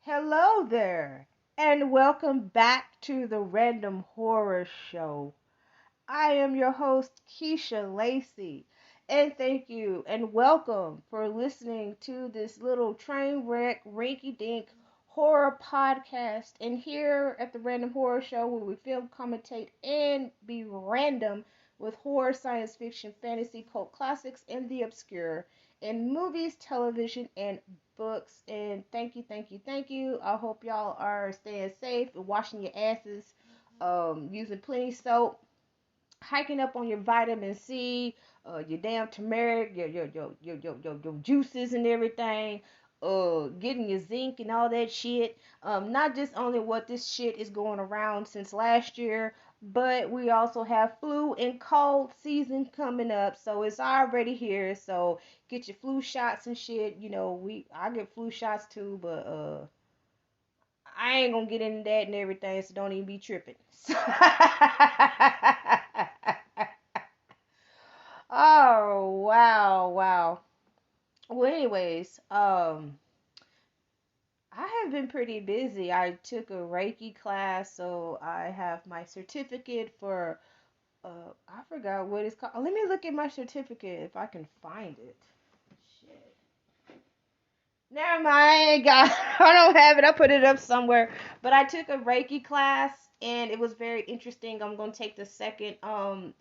Hello there, and welcome back to the Random Horror Show. I am your host, Keisha Lacey, and thank you and welcome for listening to this little train wreck, rinky dink horror podcast. And here at the Random Horror Show, where we film, commentate, and be random with horror, science fiction, fantasy, cult classics, and the obscure in movies, television, and books. And thank you. I hope y'all are staying safe and washing your asses, using plenty soap, hiking up on your vitamin C, your damn turmeric, your juices and everything, getting your zinc and all that shit. Not just only what this shit is going around since last year, but we also have flu and cold season coming up, so it's already here. So get your flu shots and shit. I get flu shots too, but I ain't gonna get into that and everything, so don't even be tripping. Oh, wow, wow. Well, anyways, I have been pretty busy. I took a Reiki class, so I have my certificate for I forgot what it's called. Let me look at my certificate if I can find it. Shit. Never mind, I ain't got I don't have it. I put it up somewhere. But I took a Reiki class and it was very interesting. I'm gonna take the second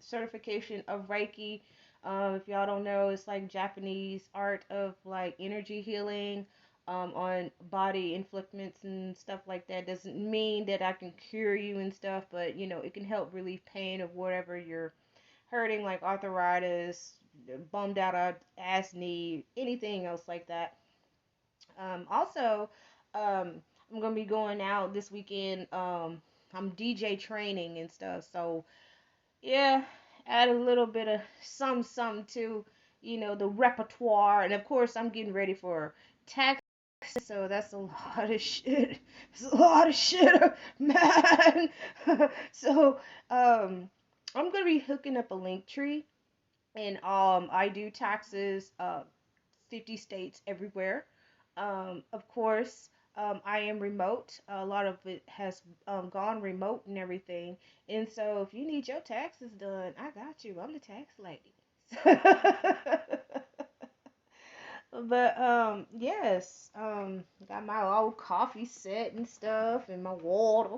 certification of Reiki. If y'all don't know, it's like Japanese art of like energy healing on body inflictments and stuff like that. Doesn't mean that I can cure you and stuff, but it can help relieve pain of whatever you're hurting, like arthritis, bummed out ass knee, anything else like that. Also, I'm gonna be going out this weekend. I'm DJ training and stuff, so yeah, add a little bit of some to the repertoire, and of course I'm getting ready for tax, so that's a lot of shit. It's a lot of shit, man. So I'm gonna be hooking up a link tree, and I do taxes 50 states everywhere. Of course, I am remote. A lot of it has gone remote and everything. And so if you need your taxes done, I got you. I'm the tax lady. But yes, got my old coffee set and stuff and my water.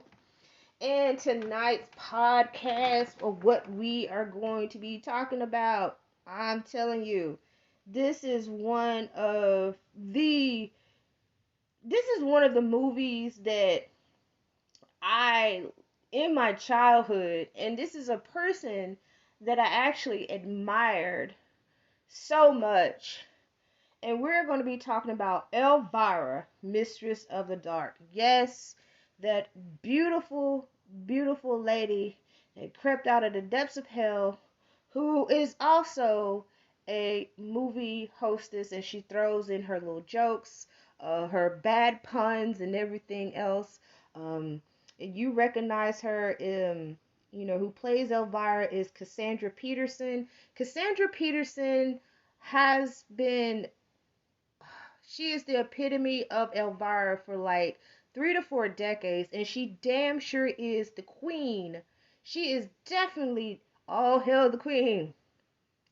And tonight's podcast of what we are going to be talking about, I'm telling you, this is one of the this is one of the movies that I in my childhood, and this is a person that I actually admired so much. And we're going to be talking about Elvira, Mistress of the Dark. Yes, that beautiful, beautiful lady that crept out of the depths of hell, who is also a movie hostess, and she throws in her little jokes, her bad puns, and everything else. And you recognize her who plays Elvira is Cassandra Peterson. Cassandra Peterson has been she is the epitome of Elvira for like 3 to 4 decades, and she damn sure is the queen. She is definitely all hail the queen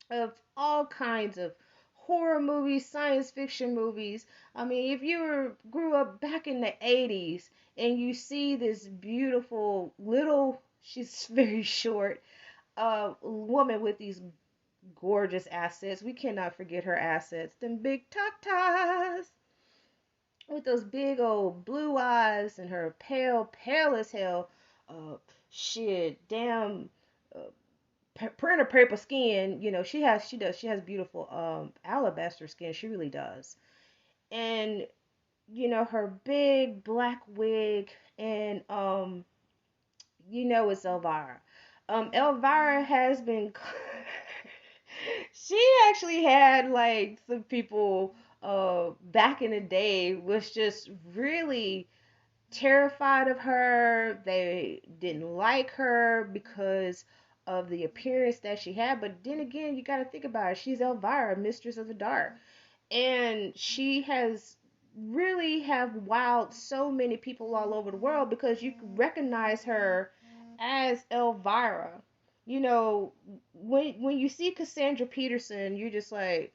of all kinds of horror movies, science fiction movies. I mean, if you grew up back in the 80s and you see this beautiful little, she's very short, woman with these gorgeous assets. We cannot forget her assets. Them big tatas with those big old blue eyes and her pale as hell, uh, shit, damn, uh, printer paper skin. She has beautiful alabaster skin. She really does. And her big black wig, and it's Elvira. Elvira has been she actually had like some people back in the day was just really terrified of her. They didn't like her because of the appearance that she had. But then again, you got to think about it. She's Elvira, Mistress of the Dark. And she has really have wowed so many people all over the world because you recognize her as Elvira. You know, when you see Cassandra Peterson, you're just like,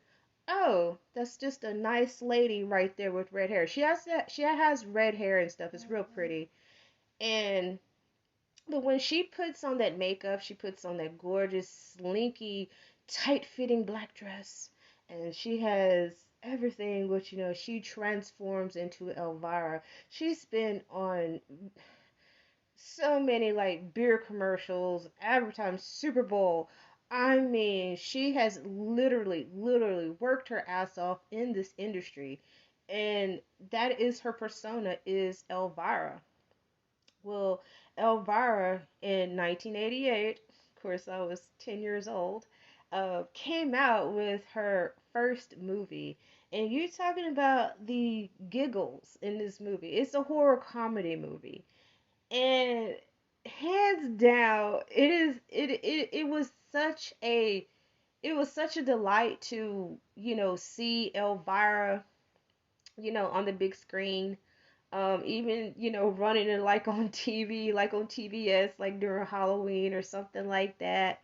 oh, that's just a nice lady right there with red hair. She has red hair and stuff. It's real pretty. And but when she puts on that makeup, she puts on that gorgeous, slinky, tight-fitting black dress, and she has everything which she transforms into Elvira. She's been on so many like beer commercials, advertising Super Bowl. I mean, she has literally worked her ass off in this industry, and that is her persona is Elvira. Well, Elvira in 1988, of course I was 10 years old, came out with her first movie. And you're talking about the giggles in this movie. It's a horror comedy movie. And hands down, it was such a delight to, see Elvira, on the big screen, even running it like on TV, like on TBS, like during Halloween or something like that.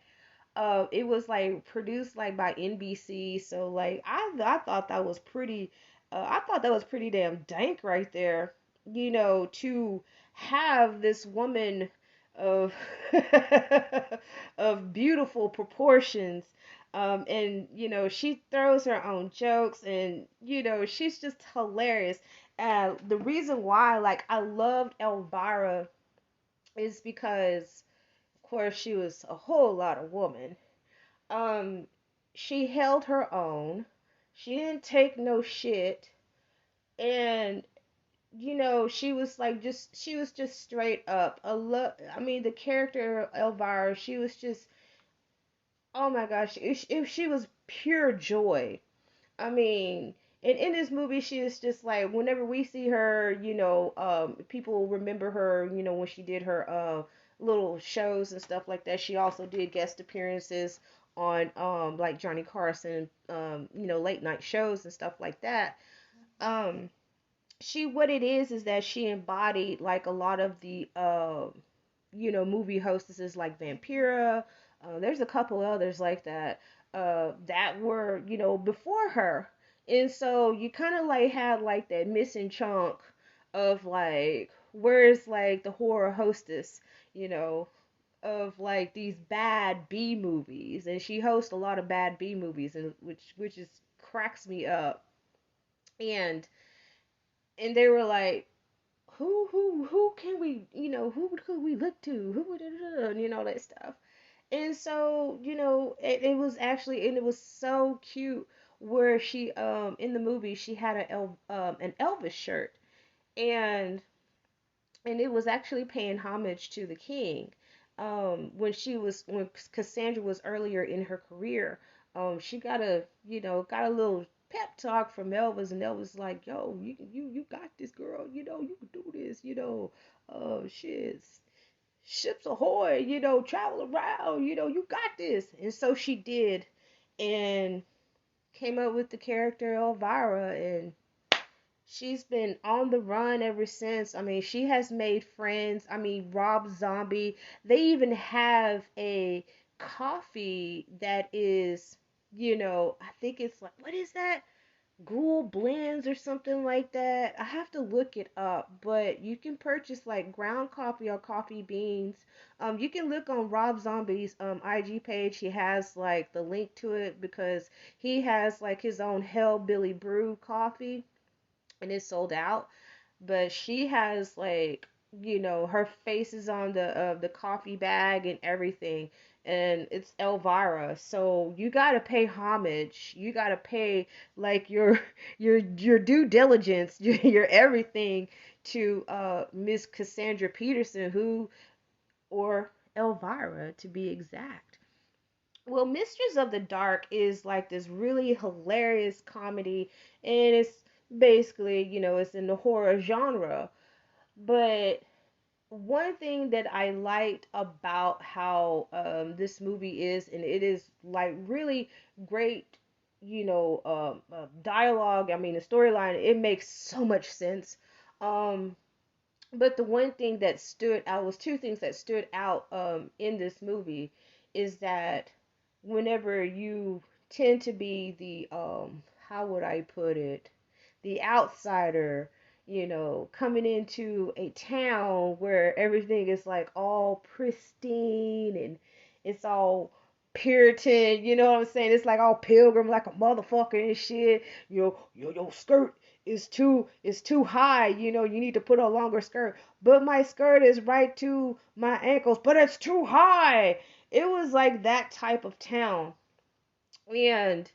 It was like produced like by NBC, so like I thought that was pretty, I thought that was pretty damn dank right there, to have this woman of of beautiful proportions. And she throws her own jokes, and she's just hilarious. The reason why like I loved Elvira is because of course she was a whole lot of woman. um, she held her own. She didn't take no shit. And she was just straight up. I mean, the character Elvira, she was just, oh my gosh, she was pure joy. I mean, and in this movie, she is just like, whenever we see her, people remember her, when she did her little shows and stuff like that. She also did guest appearances on like Johnny Carson, late night shows and stuff like that. Um, she what it is that she embodied like a lot of the movie hostesses like Vampira. There's a couple others like that that were before her, and so you kind of like had like that missing chunk of like where's like the horror hostess, you know, of like these bad B movies, and she hosts a lot of bad B movies, and which is cracks me up, and they were like, who can we who could we look to, who would that stuff. And so it was actually, and it was so cute where she in the movie she had an Elvis shirt, and it was actually paying homage to the king. When Cassandra was earlier in her career, she got a little pep talk from Elvis, and Elvis like, yo, you got this, girl, you can do this, shit, ships ahoy, travel around, you got this. And so she did, and came up with the character Elvira, and she's been on the run ever since. I mean, she has made friends. I mean, Rob Zombie. They even have a coffee that is, I think it's like, what is that? Ghoul blends or something like that. I have to look it up, but you can purchase like ground coffee or coffee beans. You can look on Rob Zombie's IG page. He has like the link to it because he has like his own Hellbilly Brew coffee, and it's sold out. But she has like, her face is on the coffee bag and everything, and it's Elvira. So you gotta pay homage. You gotta pay like your due diligence, your everything to Miss Cassandra Peterson, who or Elvira to be exact. Well, Mistress of the Dark is like this really hilarious comedy, and it's basically, it's in the horror genre. But one thing that I liked about how this movie is, and it is like really great dialogue. I mean, the storyline. It makes so much sense. Um, but the one thing that stood out was two things that stood out in this movie is that whenever you tend to be the how would I put it, the outsider, coming into a town where everything is like all pristine and it's all Puritan, you know what I'm saying? It's like all pilgrim like a motherfucker and shit. Your skirt is too high, you need to put a longer skirt. But my skirt is right to my ankles, but it's too high. It was like that type of town. And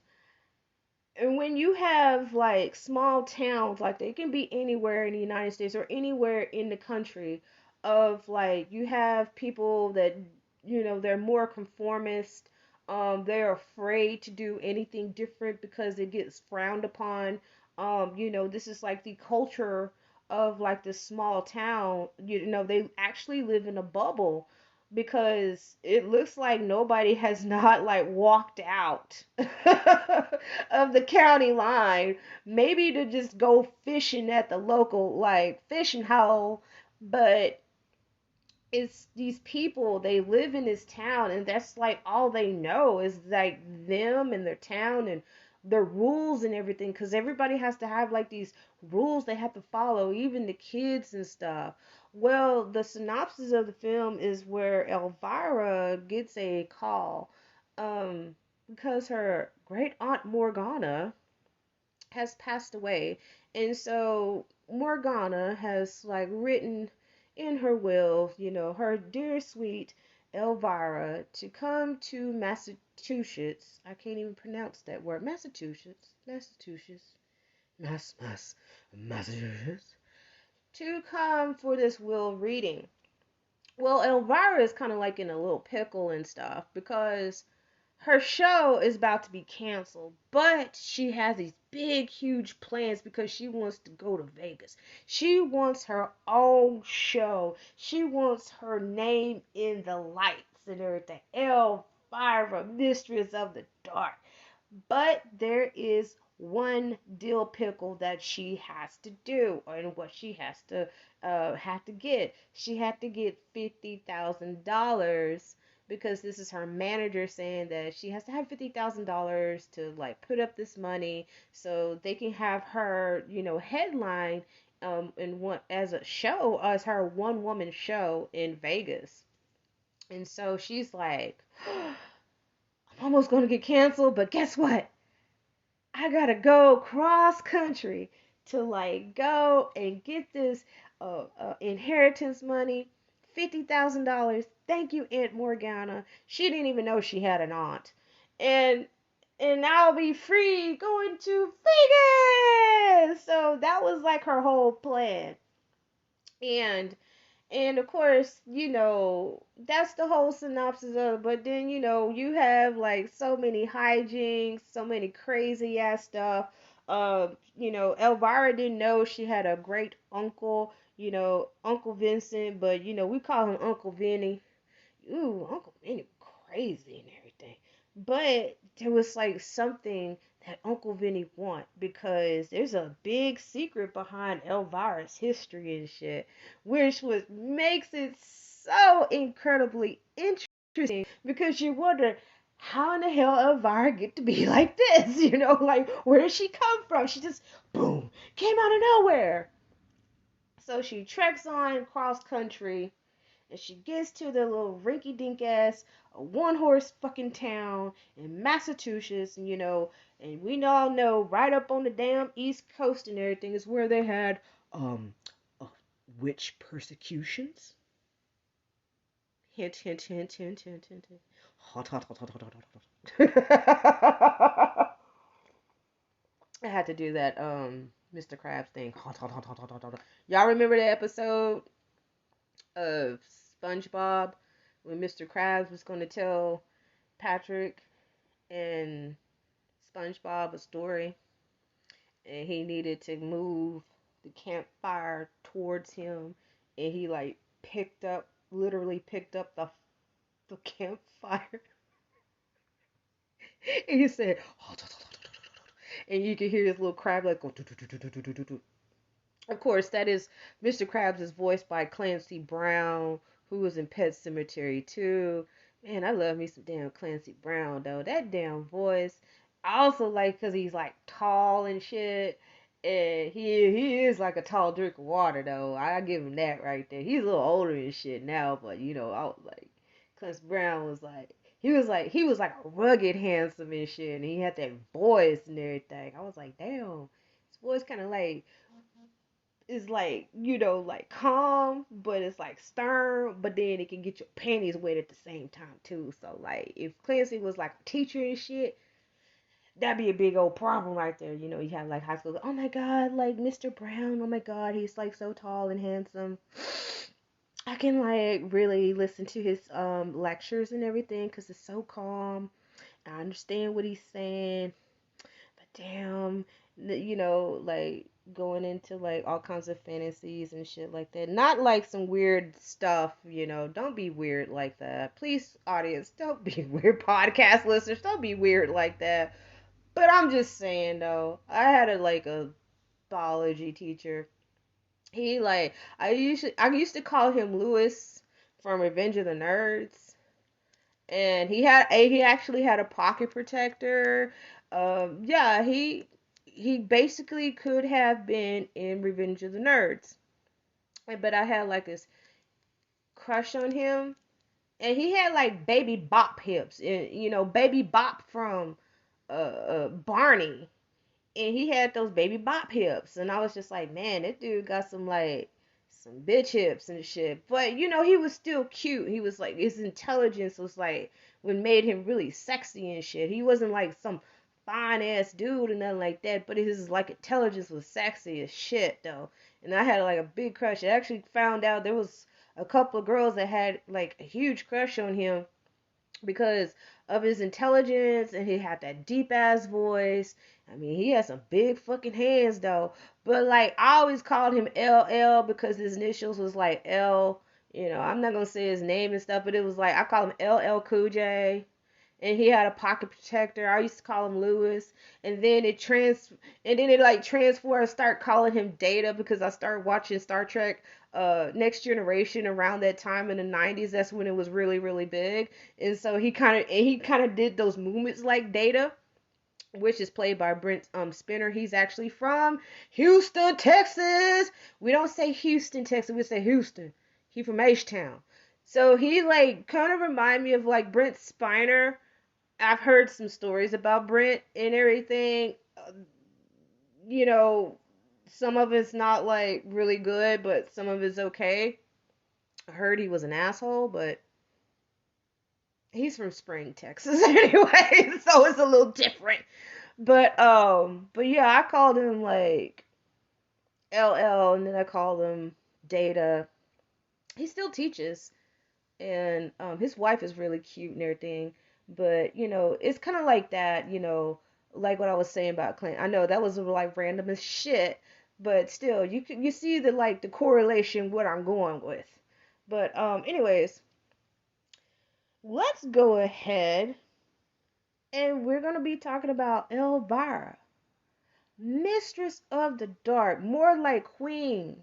when you have like small towns, like they can be anywhere in the United States or anywhere in the country, of like you have people that they're more conformist. They're afraid to do anything different because it gets frowned upon. This is like the culture of like this small town. They actually live in a bubble because it looks like nobody has not like walked out of the county line, maybe to just go fishing at the local like fishing hole. But it's these people, they live in this town and that's like all they know is like them and their town and their rules and everything, because everybody has to have like these rules they have to follow, even the kids and stuff. Well, the synopsis of the film is where Elvira gets a call because her great aunt Morgana has passed away. And so Morgana has like written in her will, her dear sweet Elvira to come to Massachusetts. I can't even pronounce that word. Massachusetts. To come for this will reading. Well, Elvira is kind of like in a little pickle and stuff because her show is about to be canceled, but she has these big, huge plans because she wants to go to Vegas. She wants her own show. She wants her name in the lights and everything. Elvira, Mistress of the Dark. But there is one dill pickle that she has to do, and what she has to have to get. She had to get $50,000 because this is her manager saying that she has to have $50,000 to like put up this money so they can have her, headline in one as a show as her one woman show in Vegas. And so she's like, I'm almost gonna get canceled, but guess what? I gotta go cross country to like go and get this inheritance money, $50,000. Thank you, Aunt Morgana. She didn't even know she had an aunt, and I'll be free going to Vegas. So that was like her whole plan, and of course, that's the whole synopsis of it. But then, you have like so many hijinks, so many crazy ass stuff. Elvira didn't know she had a great uncle, Uncle Vincent, but we call him Uncle Vinny. Ooh, Uncle Vinny crazy and everything. But there was like something that Uncle Vinny want because there's a big secret behind Elvira's history and shit, which was makes it so incredibly interesting because you wonder how in the hell Elvira get to be like this, like where did she come from? She just boom came out of nowhere. So she treks on cross country and she gets to the little rinky dink ass one horse fucking town in Massachusetts, and we all know right up on the damn East Coast and everything is where they had um uh, witch persecutions. Hint, hint, hint, hint, hint, hint, hint. Hot, hot, hot, hot, hot, hot, hot. I had to do that Mr. Krabs thing. Hot, hot, hot, hot, hot, hot, hot. Y'all remember the episode of SpongeBob when Mr. Krabs was going to tell Patrick and SpongeBob a story, and he needed to move the campfire towards him, and he like literally picked up the campfire, and he said, and you can hear his little crab like go. Do, do, do, do, do, do, do, do. Of course, that is Mr. Krabs is voiced by Clancy Brown, who was in Pet Cemetery too. Man, I love me some damn Clancy Brown though. That damn voice. I also like because he's like tall and shit. And he is like a tall drink of water though. I give him that right there. He's a little older and shit now, but I was like Clancy Brown was like he was like a rugged handsome and shit, and he had that voice and everything. I was like, damn, his voice kind of like is like like calm, but it's like stern, but then it can get your panties wet at the same time too. So like if Clancy was like a teacher and shit, that'd be a big old problem right there. You have like high school, oh my god, like Mr. Brown, oh my god, he's like so tall and handsome. I can like really listen to his lectures and everything because it's so calm. I understand what he's saying. But damn, like going into like all kinds of fantasies and shit like that. Not like some weird stuff. Don't be weird like that. Please, audience, don't be weird. Podcast listeners, don't be weird like that. But I'm just saying though, I had a biology teacher. He like I used to call him Lewis from Revenge of the Nerds, and he actually had a pocket protector. Yeah, he basically could have been in Revenge of the Nerds, but I had like this crush on him, and he had like baby bop hips, and baby bop from Barney, and he had those baby bop hips, and I was just like, man, that dude got some bitch hips and shit. But he was still cute. He was like his intelligence was like what made him really sexy and shit. He wasn't like some fine ass dude or nothing like that, but his like intelligence was sexy as shit though. And I had like a big crush. I actually found out there was a couple of girls that had like a huge crush on him because of his intelligence, and he had that deep ass voice. I mean, he had some big fucking hands though. But like I always called him LL because his initials was like L. I'm not gonna say his name and stuff, but it was like I call him LL Cool J. And he had a pocket protector. I used to call him Lewis, and then it like transformed. I start calling him Data because I started watching Star Trek Next Generation around that time in the 90s. That's when it was really really big, and so he kind of did those movements like Data, which is played by Brent Spinner. He's actually from Houston, Texas. We don't say Houston, Texas. We say Houston. He from H-Town. So he like kind of remind me of like Brent Spiner. I've heard some stories about Brent and everything. You know, some of it's not like really good, but some of it's okay. I heard he was an asshole, but he's from Spring, Texas anyway, so it's a little different. But yeah, I called him like LL, and then I called him Data. He still teaches, and his wife is really cute and everything. But it's kind of like that. Like what I was saying about Clint. I know that was like random as shit, but still, you see the correlation what I'm going with. But anyways, let's go ahead, and we're gonna be talking about Elvira, Mistress of the Dark, more like Queen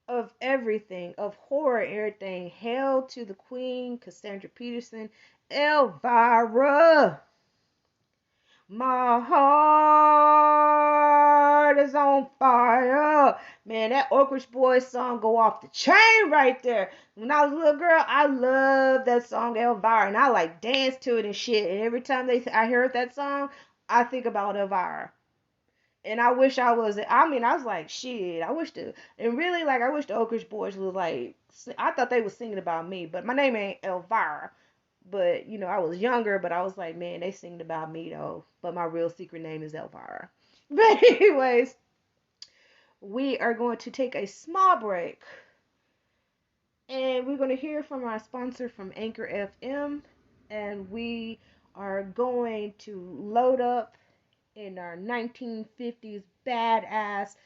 of everything, of horror, everything. Hail to the Queen, Cassandra Peterson, Elvira. My heart is on fire. Man, that Orchard Boys song go off the chain right there. When I was a little girl, I loved that song Elvira, and I like danced to it and shit. And every time I heard that song, I think about Elvira. And I wish I was. I mean, I was like, shit. I wish and really, like, I wish the Oak Ridge Boys was like. I thought they was singing about me, but my name ain't Elvira. But I was younger, but I was like, man, they singing about me though. But my real secret name is Elvira. But anyways, we are going to take a small break, and we're going to hear from our sponsor from Anchor FM, and we are going to load up in our 1950s badass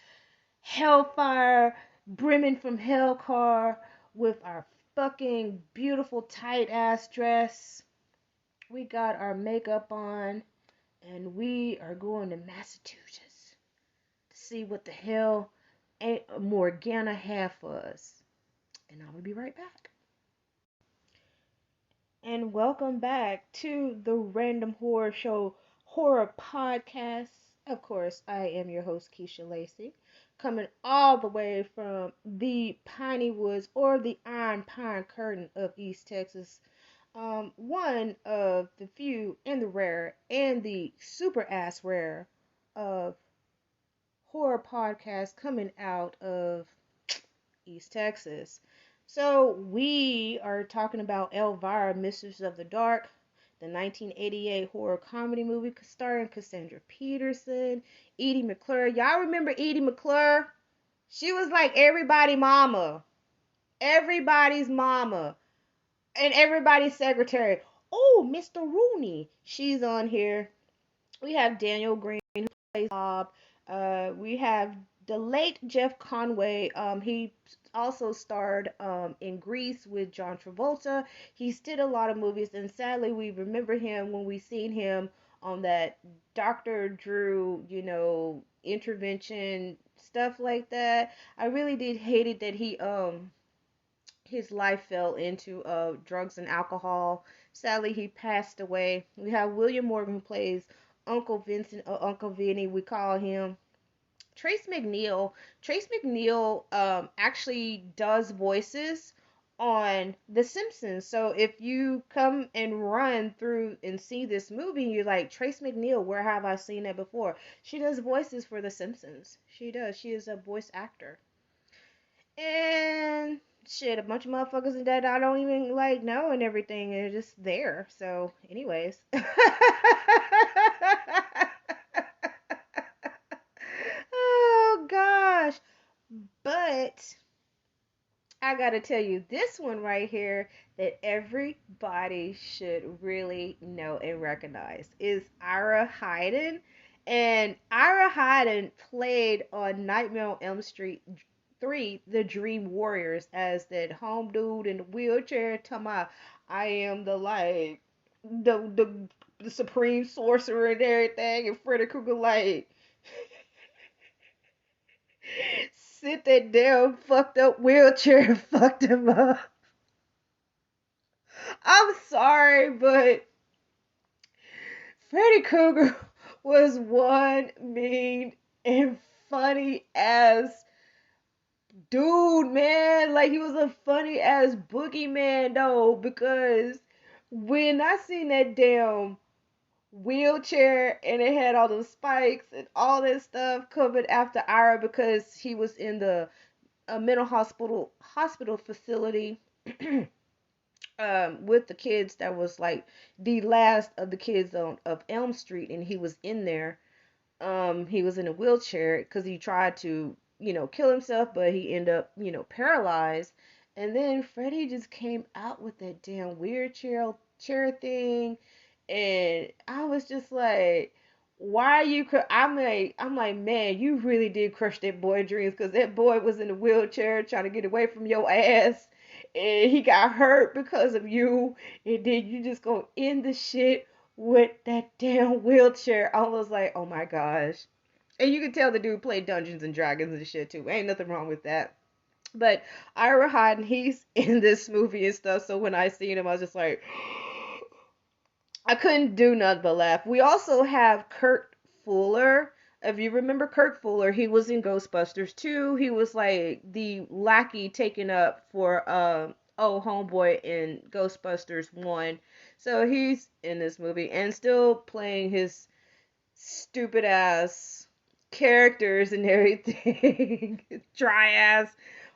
Hellfire brimming from hell car with our fucking beautiful tight ass dress. We got our makeup on, and we are going to Massachusetts to see what the hell Morgana have for us. And I will be right back. And welcome back to the Random Horror Show Horror Podcast. Of course, I am your host, Keisha Lacey, coming all the way from the Piney Woods or the Iron Pine Curtain of East Texas. One of the few and the rare and the super ass rare of horror podcasts coming out of East Texas. So we are talking about Elvira, Mistress of the Dark, the 1988 horror comedy movie starring Cassandra Peterson, Edie McClure. Y'all remember Edie McClure? She was like everybody's mama. Everybody's mama. And everybody's secretary. Oh, Mr. Rooney. She's on here. We have Daniel Green who plays Bob. We have the late Jeff Conway. He also starred in Grease with John Travolta. He's did a lot of movies, and sadly, we remember him when we seen him on that Dr. Drew, intervention stuff like that. I really did hate it that he his life fell into drugs and alcohol. Sadly, he passed away. We have William Morgan who plays Uncle Vincent or Uncle Vinny, we call him. Trace McNeil. Trace McNeil actually does voices on The Simpsons. So if you come and run through and see this movie, you're like, Trace McNeil, where have I seen that before? She does voices for The Simpsons. She does. She is a voice actor. And shit, a bunch of motherfuckers that I don't even like know and everything are just there. So, anyways. Oh gosh. But I gotta tell you, this one right here that everybody should really know and recognize is Ira Hayden. And Ira Hayden played on Nightmare on Elm Street 3, The Dream Warriors, as that home dude in the wheelchair talking about, I am the like the supreme sorcerer and everything, and Freddy Krueger like sit that damn fucked up wheelchair and fucked him up. I'm sorry, but Freddy Krueger was one mean and funny ass dude, man. Like, he was a funny ass boogeyman, though, because when I seen that damn wheelchair and it had all those spikes and all that stuff covered after Ira because he was in the a mental hospital facility with the kids that was like the last of the kids of Elm Street, and he was in there. He was in a wheelchair because he tried to, kill himself, but he ended up, paralyzed. And then Freddie just came out with that damn wheelchair chair thing, and I was just like, why you? I'm like, man, you really did crush that boy dreams because that boy was in a wheelchair trying to get away from your ass, and he got hurt because of you, and then you just gonna end the shit with that damn wheelchair. I was like, oh my gosh. And you can tell the dude played Dungeons and Dragons and shit too. Ain't nothing wrong with that. But Ira Hayden, he's in this movie and stuff. So when I seen him, I was just like, I couldn't do nothing but laugh. We also have Kurt Fuller. If you remember Kurt Fuller, he was in Ghostbusters 2. He was like the lackey taken up for homeboy in Ghostbusters 1. So he's in this movie and still playing his stupid ass characters and everything. Dry ass,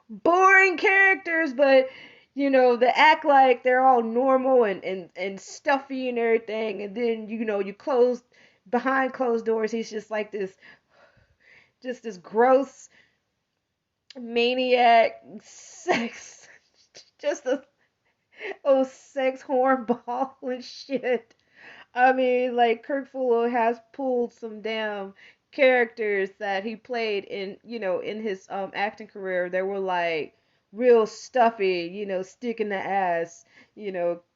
boring characters, but they act like they're all normal and stuffy and everything, and then you close behind closed doors, he's just like this gross maniac sex, just a sex hornball and shit. I mean, like, Kurt Fuller has pulled some damn characters that he played in his acting career. They were like real stuffy, stick in the ass,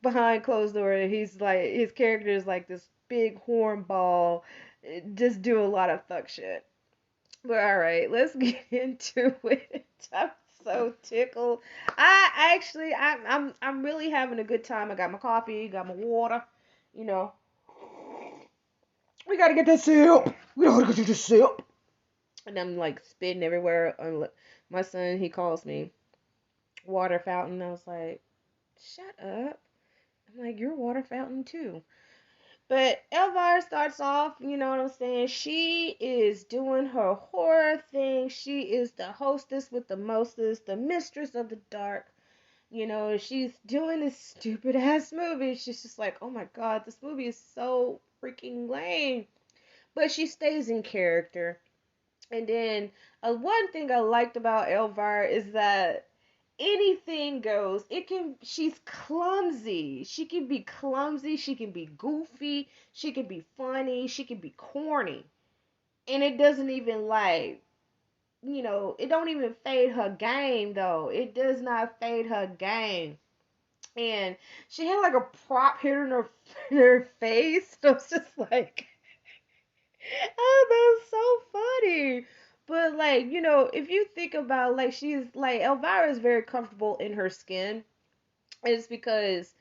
behind closed door. And he's like, his character is like this big hornball, just do a lot of fuck shit. But all right, let's get into it. I'm so tickled. I actually, I'm really having a good time. I got my coffee, got my water. You know, we gotta get this sip. We gotta get this sip. And I'm like spitting everywhere. My son, he calls me water fountain. I was like, shut up. I'm like, you're a water fountain too. But Elvira starts off, you know what I'm saying? She is doing her horror thing. She is the hostess with the mostest, the mistress of the dark. You know, she's doing this stupid ass movie. She's just like, oh my god, this movie is so freaking lame. But she stays in character. And then one thing I liked about Elvira is that anything goes. She's clumsy. She can be clumsy, she can be goofy, she can be funny, she can be corny. And it doesn't even it don't even fade her game though. It does not fade her game. And she had like a prop hit in her in her face. So it's just like oh, that's so funny. But like, if you think about like she's like Elvira is very comfortable in her skin. It's because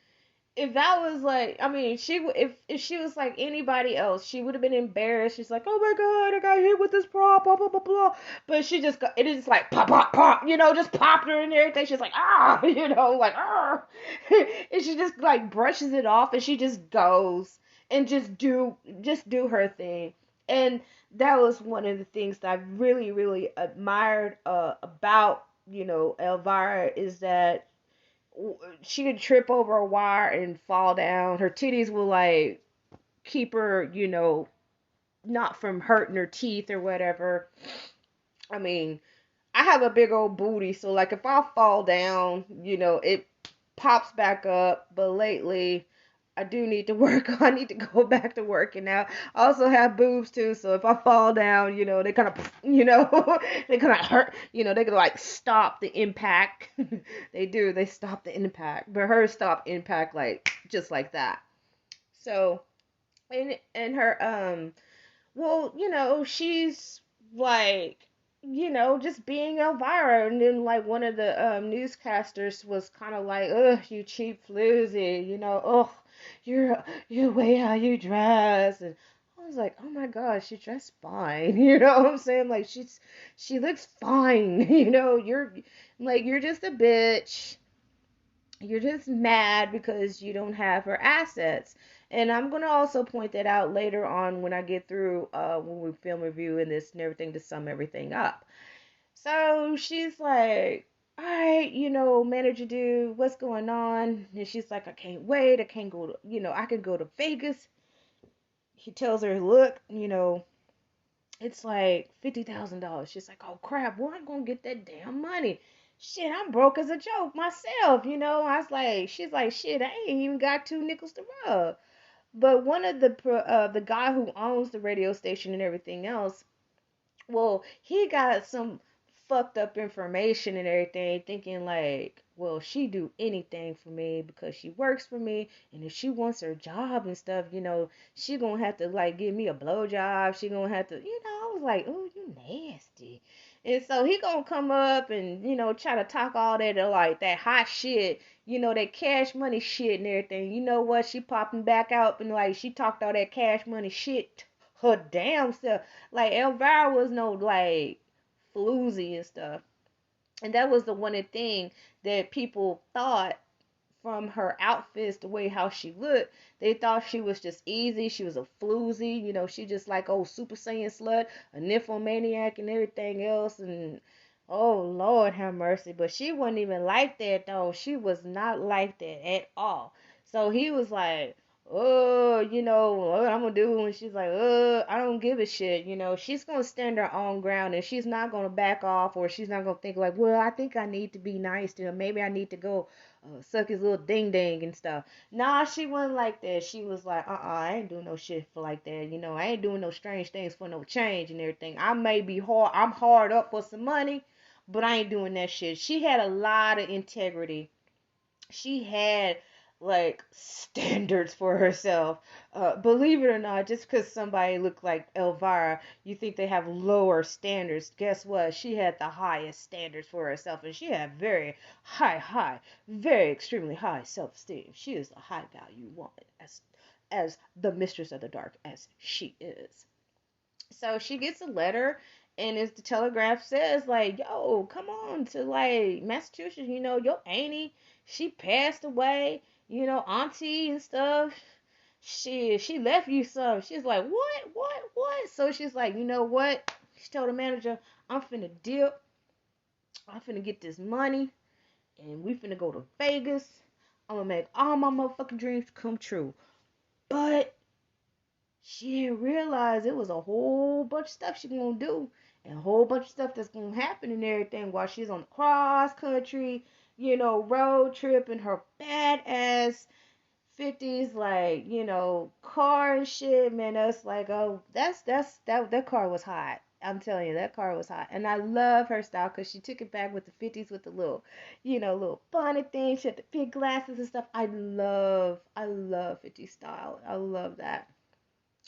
if that was like, I mean, if she was like anybody else, she would have been embarrassed. She's like, oh my god, I got hit with this prop, blah blah blah blah. But she just got it is just like pop pop pop, just popped her and everything. She's like like and she just like brushes it off and she just goes and just do her thing. And that was one of the things that I really really admired about Elvira is that she could trip over a wire and fall down. Her titties will like keep her, not from hurting her teeth or whatever. I mean, I have a big old booty, so like if I fall down, it pops back up. But lately, I do need to work. I need to go back to working now. I also have boobs too, so if I fall down, they kind of, they kind of hurt. They can like stop the impact. They do. They stop the impact, but hers stop impact like just like that. So, and her well, she's like, just being Elvira. And then, like, one of the newscasters was kind of like, ugh, you cheap floozy, ugh, you're way how you dress. And I was like, oh my god, she dressed fine. You know what I'm saying? Like, she looks fine. You're just a bitch. You're just mad because you don't have her assets. And I'm going to also point that out later on when I get through, when we film review and this and everything to sum everything up. So she's like, all right, manager dude, what's going on? And she's like, I can't wait. I can't go to, I can go to Vegas. He tells her, look, it's like $50,000. She's like, oh crap, well, I'm going to get that damn money. Shit, I'm broke as a joke myself, I was like, she's like, shit, I ain't even got 2 nickels to rub. But one of the guy who owns the radio station and everything else, well, he got some fucked up information and everything, thinking like, well, she do anything for me because she works for me, and if she wants her job and stuff, she gonna have to like give me a blowjob. She gonna have to, I was like, oh, you nasty. And so he gonna come up and try to talk all that like that hot shit, that cash money shit and everything. You know what? She popping back out and like she talked all that cash money shit her damn self. Like Elvira was no like floozy and stuff. And that was the one thing that people thought from her outfits, the way how she looked. They thought she was just easy. She was a floozy, she just like old Super Saiyan slut, a nymphomaniac and everything else. And oh Lord have mercy. But she wasn't even like that though. She was not like that at all. So he was like, oh, what I'm gonna do? And she's like, I don't give a shit. She's gonna stand her own ground and she's not gonna back off, or she's not gonna think like, well, I think I need to be nice to him. Maybe I need to go suck his little ding ding and stuff. Nah, she wasn't like that. She was like, I ain't doing no shit for like that. I ain't doing no strange things for no change and everything. I may be hard, I'm hard up for some money, but I ain't doing that shit. She had a lot of integrity. She had like standards for herself. Believe it or not, just because somebody looked like Elvira, you think they have lower standards. Guess what? She had the highest standards for herself, and she had very very extremely high self-esteem. She is a high value woman, as the mistress of the dark as she is. So she gets a letter, and as the telegraph says, like, yo, come on to like Massachusetts, your auntie, she passed away, auntie and stuff. She left you some. She's like, what? So she's like, you know what? She told the manager, I'm finna dip. I'm finna get this money, and we finna go to Vegas. I'm gonna make all my motherfucking dreams come true. But she didn't realize it was a whole bunch of stuff she gonna do, and a whole bunch of stuff that's gonna happen and everything while she's on the cross country, road trip in her badass 50s, like, car and shit. Man, that's like, oh, that car was hot. I'm telling you, that car was hot. And I love her style because she took it back with the 50s with the little, little bonnet thing. She had the big glasses and stuff. I love 50s style. I love that.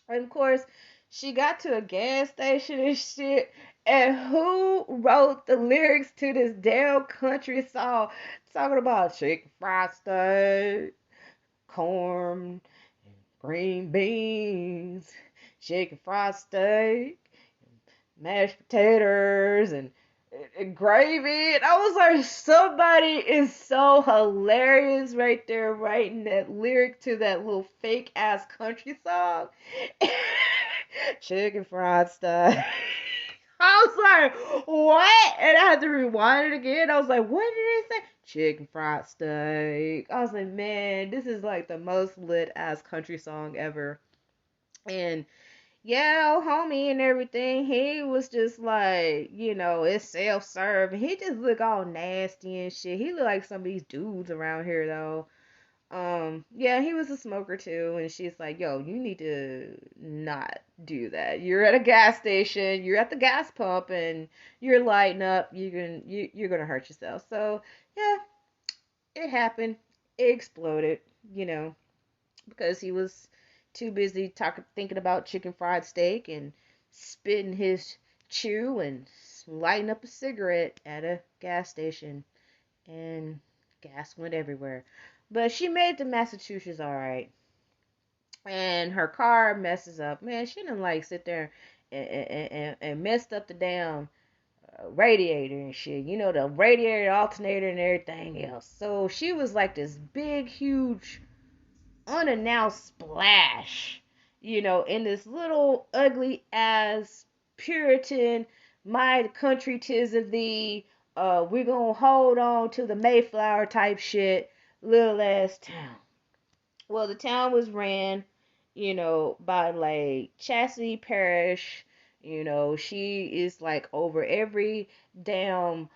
And of course, she got to a gas station and shit. And who wrote the lyrics to this damn country song talking about chicken fried steak, corn, green beans, chicken fried steak, mashed potatoes, and gravy? And I was like, somebody is so hilarious right there writing that lyric to that little fake ass country song. Chicken fried steak. I was like, what? And I had to rewind it again. I was like, what did they say? Chicken fried steak. I was like, man, this is like the most lit ass country song ever. And yeah, old homie and everything, he was just like, it's self-serve. And he just look all nasty and shit. He look like some of these dudes around here though. Yeah, he was a smoker too, and she's like, yo, you need to not do that. You're at a gas station, you're at the gas pump, and you're lighting up, you're gonna hurt yourself. So yeah, it happened. It exploded, you know, because he was too busy thinking about chicken fried steak and spitting his chew and lighting up a cigarette at a gas station, and gas went everywhere. But she made it to Massachusetts all right. And her car messes up. Man, she didn't like sit there and messed up the damn radiator and shit. The radiator, alternator, and everything else. So she was like this big, huge, unannounced splash, in this little ugly ass Puritan, my country tis of thee, we're gonna hold on to the Mayflower type shit, little ass town. Well, the town was ran, by like Chastity Parish. She is like over every damn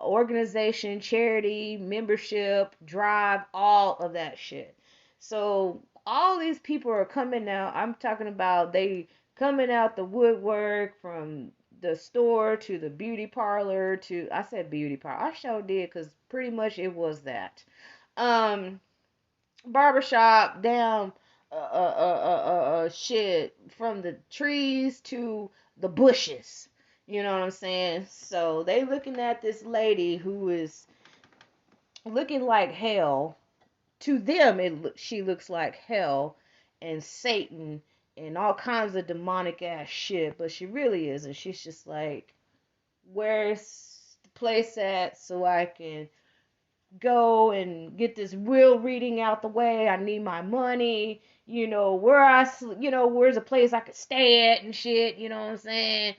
organization, charity, membership, drive, all of that shit. So all these people are coming out. I'm talking about they coming out the woodwork, from the store to the beauty parlor to, I said beauty parlor. I sure did, because pretty much it was that. Um, Barbershop, damn, shit, from the trees to the bushes. You know what I'm saying? So they looking at this lady who is looking like hell. To them, she looks like hell and Satan and all kinds of demonic ass shit, but she really isn't. She's just like, where's the place at so I can go and get this will reading out the way? I need my money. Where's a place I could stay at and shit. You know what I'm saying?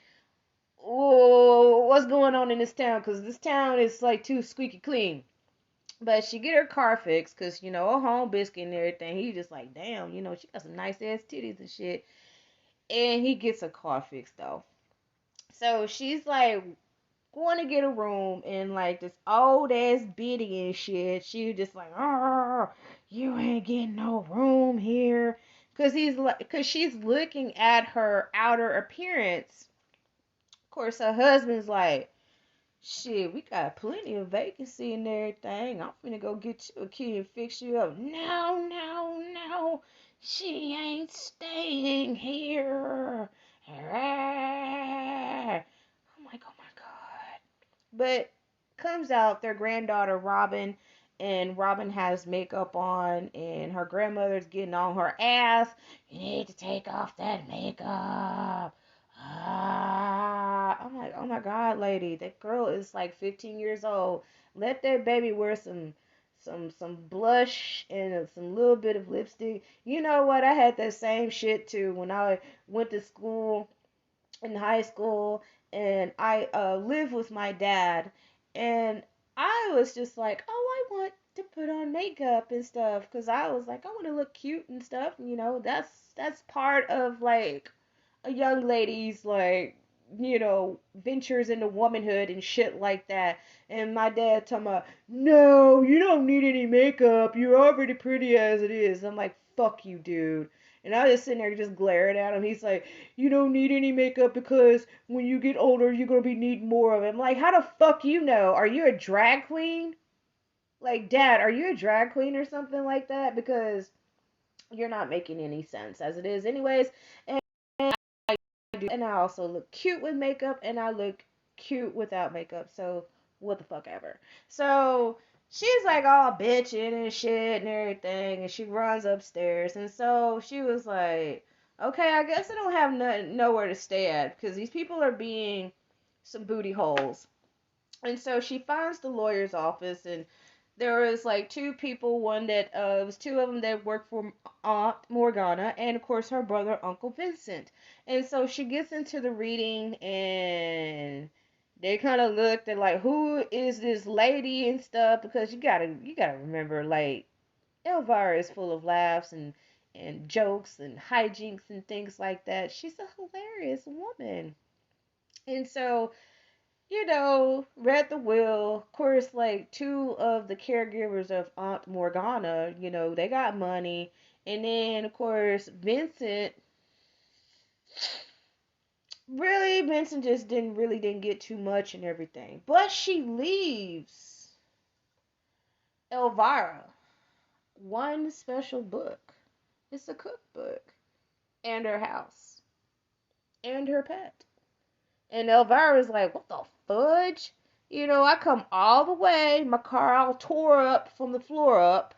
Oh, what's going on in this town? Because this town is like too squeaky clean. But she get her car fixed because, her home biscuit and everything. He just like, damn, she got some nice ass titties and shit. And he gets her car fixed though. So she's like, going to get a room in like this old ass biddy and shit. She was just like, oh, you ain't getting no room here. Cause she's looking at her outer appearance. Of course, her husband's like, Shit, we got plenty of vacancy and everything. I'm finna go get you a key and fix you up. No, no, no. She ain't staying here. I'm like, oh my God. But comes out their granddaughter Robin, and Robin has makeup on, and her grandmother's getting on her ass. You need to take off that makeup. I'm like, oh my God, lady, that girl is like 15 years old. Let that baby wear some blush and some little bit of lipstick. You know what? I had that same shit too when I went to school in high school, and I lived with my dad, and I was just like, oh, I want to put on makeup and stuff because I was like, I want to look cute and stuff. You know, that's part of like a young lady's like, ventures into womanhood and shit like that. And my dad told me, no, you don't need any makeup. You're already pretty as it is. I'm like, fuck you, dude. And I was just sitting there just glaring at him. He's like, you don't need any makeup because when you get older, you're going to be needing more of it. I'm like, how the fuck you know? Are you a drag queen? Like, Dad, are you a drag queen or something like that? Because you're not making any sense as it is. Anyways, and and I also look cute with makeup, and I look cute without makeup. So what the fuck ever. So she's like all bitching and shit and everything, and she runs upstairs. And so she was like, okay, I guess I don't have nowhere to stay at because these people are being some booty holes. And so she finds the lawyer's office, and there was like two people, one that it was two of them that worked for Aunt Morgana, and of course her brother Uncle Vincent. And so she gets into the reading, and they kind of looked at like, who is this lady and stuff, because you gotta remember, like, Elvira is full of laughs and jokes and hijinks and things like that. She's a hilarious woman. And so, read the will. Of course, like two of the caregivers of Aunt Morgana, they got money. And then, of course, Vincent just didn't get too much and everything. But she leaves Elvira one special book. It's a cookbook. And her house. And her pet. And Elvira's like, what the fudge? I come all the way, my car all tore up from the floor up.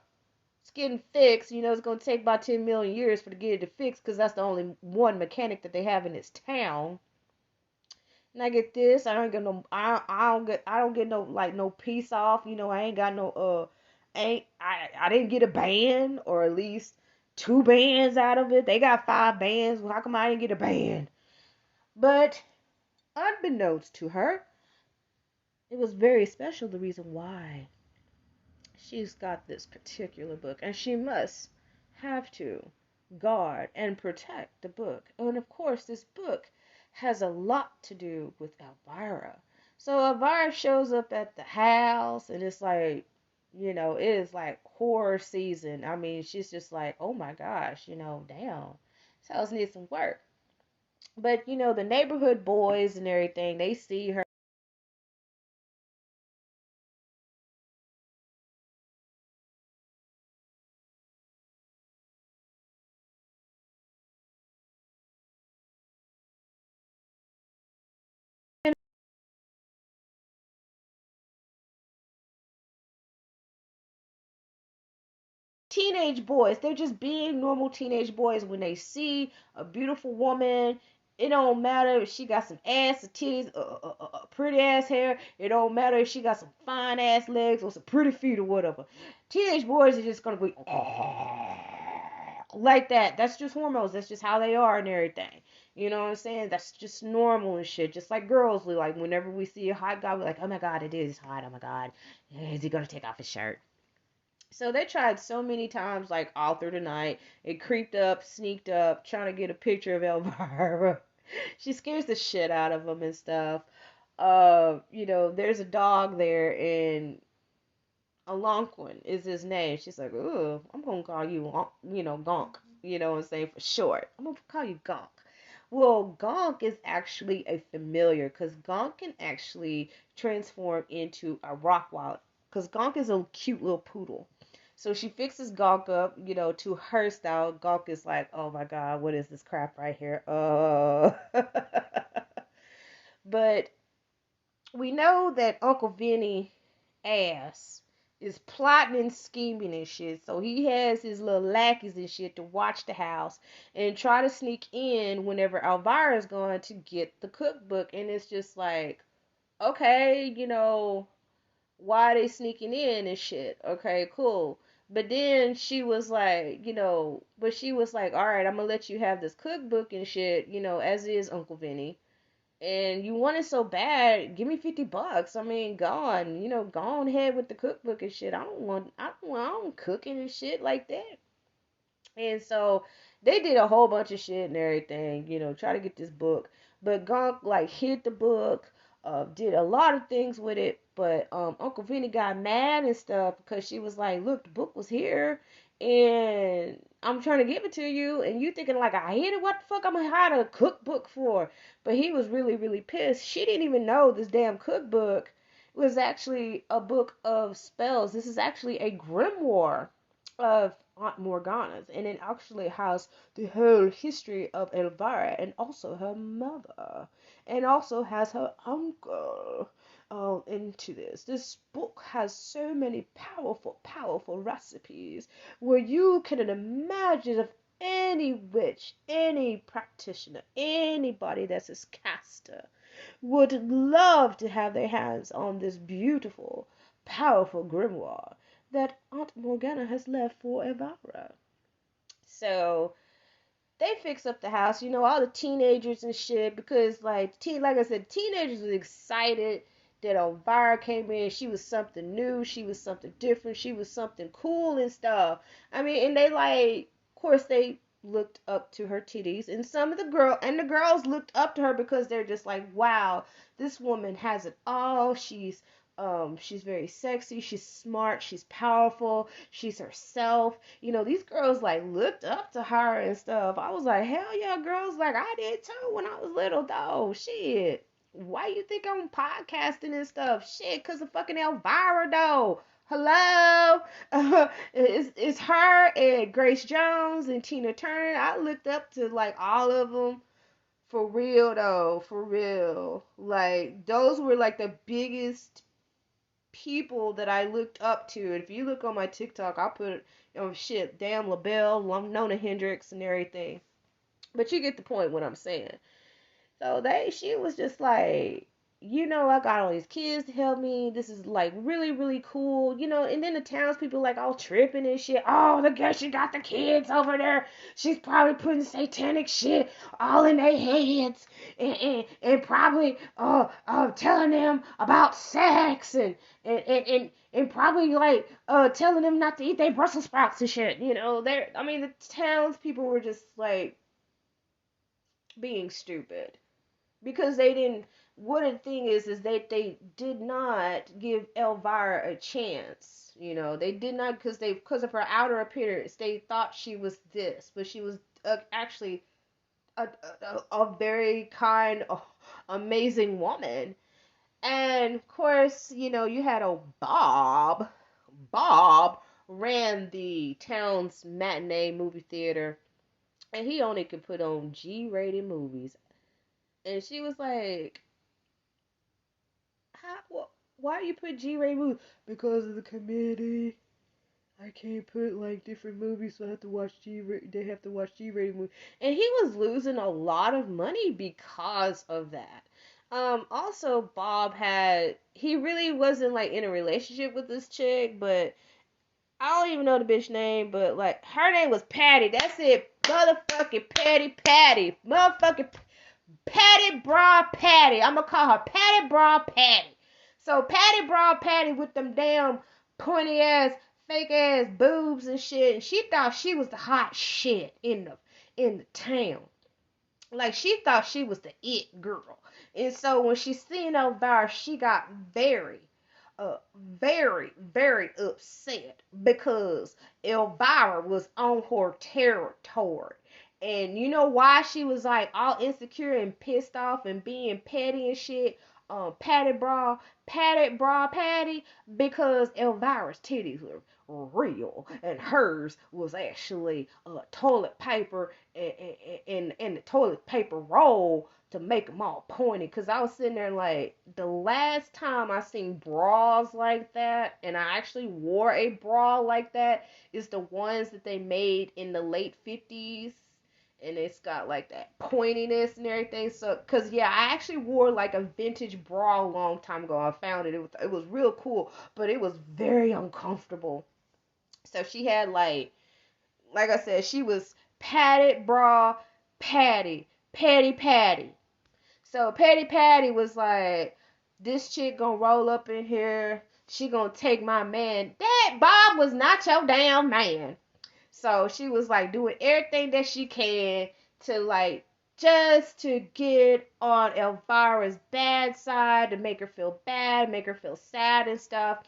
It's getting fixed. It's going to take about 10 million years for to get it to fix because that's the only one mechanic that they have in this town. And I get this, I don't get no, I don't get no, like, no piece off. I ain't got no, I didn't get a band, or at least 2 bands out of it. They got 5 bands. Well, how come I didn't get a band? But unbeknownst to her, it was very special, the reason why she's got this particular book, and she must have to guard and protect the book. And of course, this book has a lot to do with Elvira. So Elvira shows up at the house, and it's like, it is like horror season. I mean, she's just like, oh my gosh, damn, this house needs some work. But the neighborhood boys and everything, they see her. Teenage boys. They're just being normal teenage boys when they see a beautiful woman. It don't matter if she got some ass or titties, pretty ass hair. It don't matter if she got some fine ass legs or some pretty feet or whatever. Teenage boys are just gonna be like that. That's just hormones. That's just how they are and everything. You know what I'm saying? That's just normal and shit. Just like girls, we like whenever we see a hot guy, we're like, oh my god, it is hot. Oh my god, is he gonna take off his shirt? So they tried so many times, like all through the night. It creeped up, sneaked up, trying to get a picture of Elvira. She scares the shit out of them and stuff. There's a dog there, and Algonquin is his name. She's like, ooh, I'm gonna call you, Gonk. You know what I'm saying, for short. I'm gonna call you Gonk. Well, Gonk is actually a familiar because Gonk can actually transform into a Rottweiler because Gonk is a cute little poodle. So she fixes Gonk up, to her style. Gonk is like, oh my God, what is this crap right here? But we know that Uncle Vinny ass is plotting and scheming and shit. So he has his little lackeys and shit to watch the house and try to sneak in whenever Elvira's going to get the cookbook. And it's just like, okay, why are they sneaking in and shit? Okay, cool. But then she was like, but she was like, all right, I'm gonna let you have this cookbook and shit, as is Uncle Vinny, and you want it so bad, give me $50. I mean, go on ahead with the cookbook and shit. I don't cooking and shit like that. And so they did a whole bunch of shit and everything, try to get this book. But Gonk like hid the book, did a lot of things with it. But Uncle Vinny got mad and stuff because she was like, "Look, the book was here, and I'm trying to give it to you, and you thinking like I hid it? What the fuck I'm gonna hide a cookbook for?" But he was really, really pissed. She didn't even know this damn cookbook was actually a book of spells. This is actually a grimoire of Aunt Morgana's, and it actually has the whole history of Elvira and also her mother, and also has her uncle into this. This book has so many powerful, powerful recipes where you can imagine if any witch, any practitioner, anybody that's a caster would love to have their hands on this beautiful, powerful grimoire that Aunt Morgana has left for Elvira. So they fix up the house, all the teenagers and shit, because like I said, teenagers was excited that Elvira came in. She was something new, she was something different, she was something cool and stuff. I mean, and they of course they looked up to her titties, and the girls looked up to her because they're just like, wow, this woman has it all. She's very sexy, she's smart, she's powerful, she's herself. These girls like looked up to her and stuff. I was like, hell yeah, girls, like I did too when I was little though. Shit. Why you think I'm podcasting and stuff? Shit, cause of fucking Elvira though. Hello? It's her and Grace Jones and Tina Turner. I looked up to like all of them. For real though, for real. Like those were like the biggest people that I looked up to. If you look on my TikTok, I'll put, shit, Dan LaBelle, Nona Hendrix, and everything. But you get the point what I'm saying. So she was just like, I got all these kids to help me. This is like really, really cool, And then the townspeople like all tripping and shit. Oh, the girl, she got the kids over there. She's probably putting satanic shit all in their heads, and probably telling them about sex and probably like telling them not to eat their Brussels sprouts and shit. The townspeople were just like being stupid because they didn't. What the thing is they did not give Elvira a chance. They did not, because of her outer appearance. They thought she was this, but she was actually a very kind, amazing woman. And of course, you had old Bob. Bob ran the town's matinee movie theater, and he only could put on G-rated movies. And she was like, why do you put G-rated movies? Because of the committee. I can't put like different movies, so I have to watch They have to watch G-rated movies, and he was losing a lot of money because of that. Also, he really wasn't like in a relationship with this chick, but I don't even know the bitch name, but like her name was Patty. That's it, motherfucking Patty, motherfucking Patty Bra Patty. I'm gonna call her Patty Bra Patty. So Patty Bra Patty with them damn pointy ass, fake ass boobs and shit. And she thought she was the hot shit in the town. Like she thought she was the it girl. And so when she seen Elvira, she got very, very upset because Elvira was on her territory. And you know why she was like all insecure and pissed off and being petty and shit? Patty, because Elvira's titties were real and hers was actually toilet paper and the toilet paper roll to make them all pointy. Cause I was sitting there like the last time I seen bras like that, and I actually wore a bra like that, is the ones that they made in the late 50s, and it's got like that pointiness and everything. So, cause yeah, I actually wore like a vintage bra a long time ago. I found it. It was real cool, but it was very uncomfortable. So she had like I said, she was padded bra, patty. So Patty was like, this chick gonna roll up in here. She gonna take my man. That Bob was not your damn man. So she was like doing everything that she can to like just to get on Elvira's bad side, to make her feel bad, make her feel sad and stuff.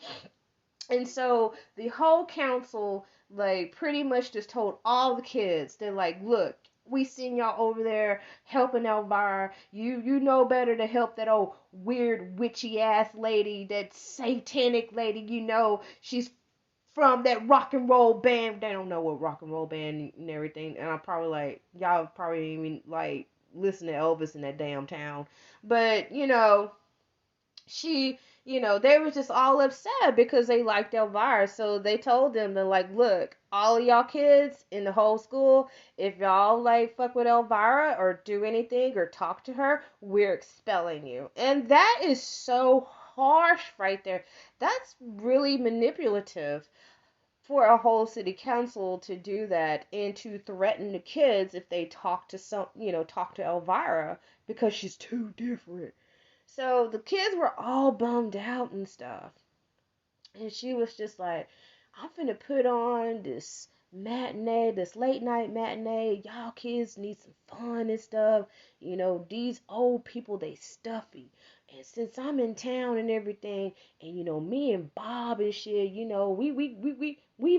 And so the whole council like pretty much just told all the kids, they're like, look, we seen y'all over there helping Elvira. You know better to help that old weird witchy ass lady, that satanic lady. You know she's from that rock and roll band. They don't know what rock and roll band and everything. And I'm probably like, y'all probably even like listen to Elvis in that damn town. But they were just all upset because they liked Elvira. So they told them to like, look, all of y'all kids in the whole school, if y'all like fuck with Elvira or do anything or talk to her, we're expelling you. And that is so harsh right there. That's really manipulative for a whole city council to do that and to threaten the kids if they talk to Elvira because she's too different. So the kids were all bummed out and stuff. And she was just like, I'm finna put on this matinee, this late night matinee. Y'all kids need some fun and stuff. These old people, they stuffy. And since I'm in town and everything, and me and Bob and shit, we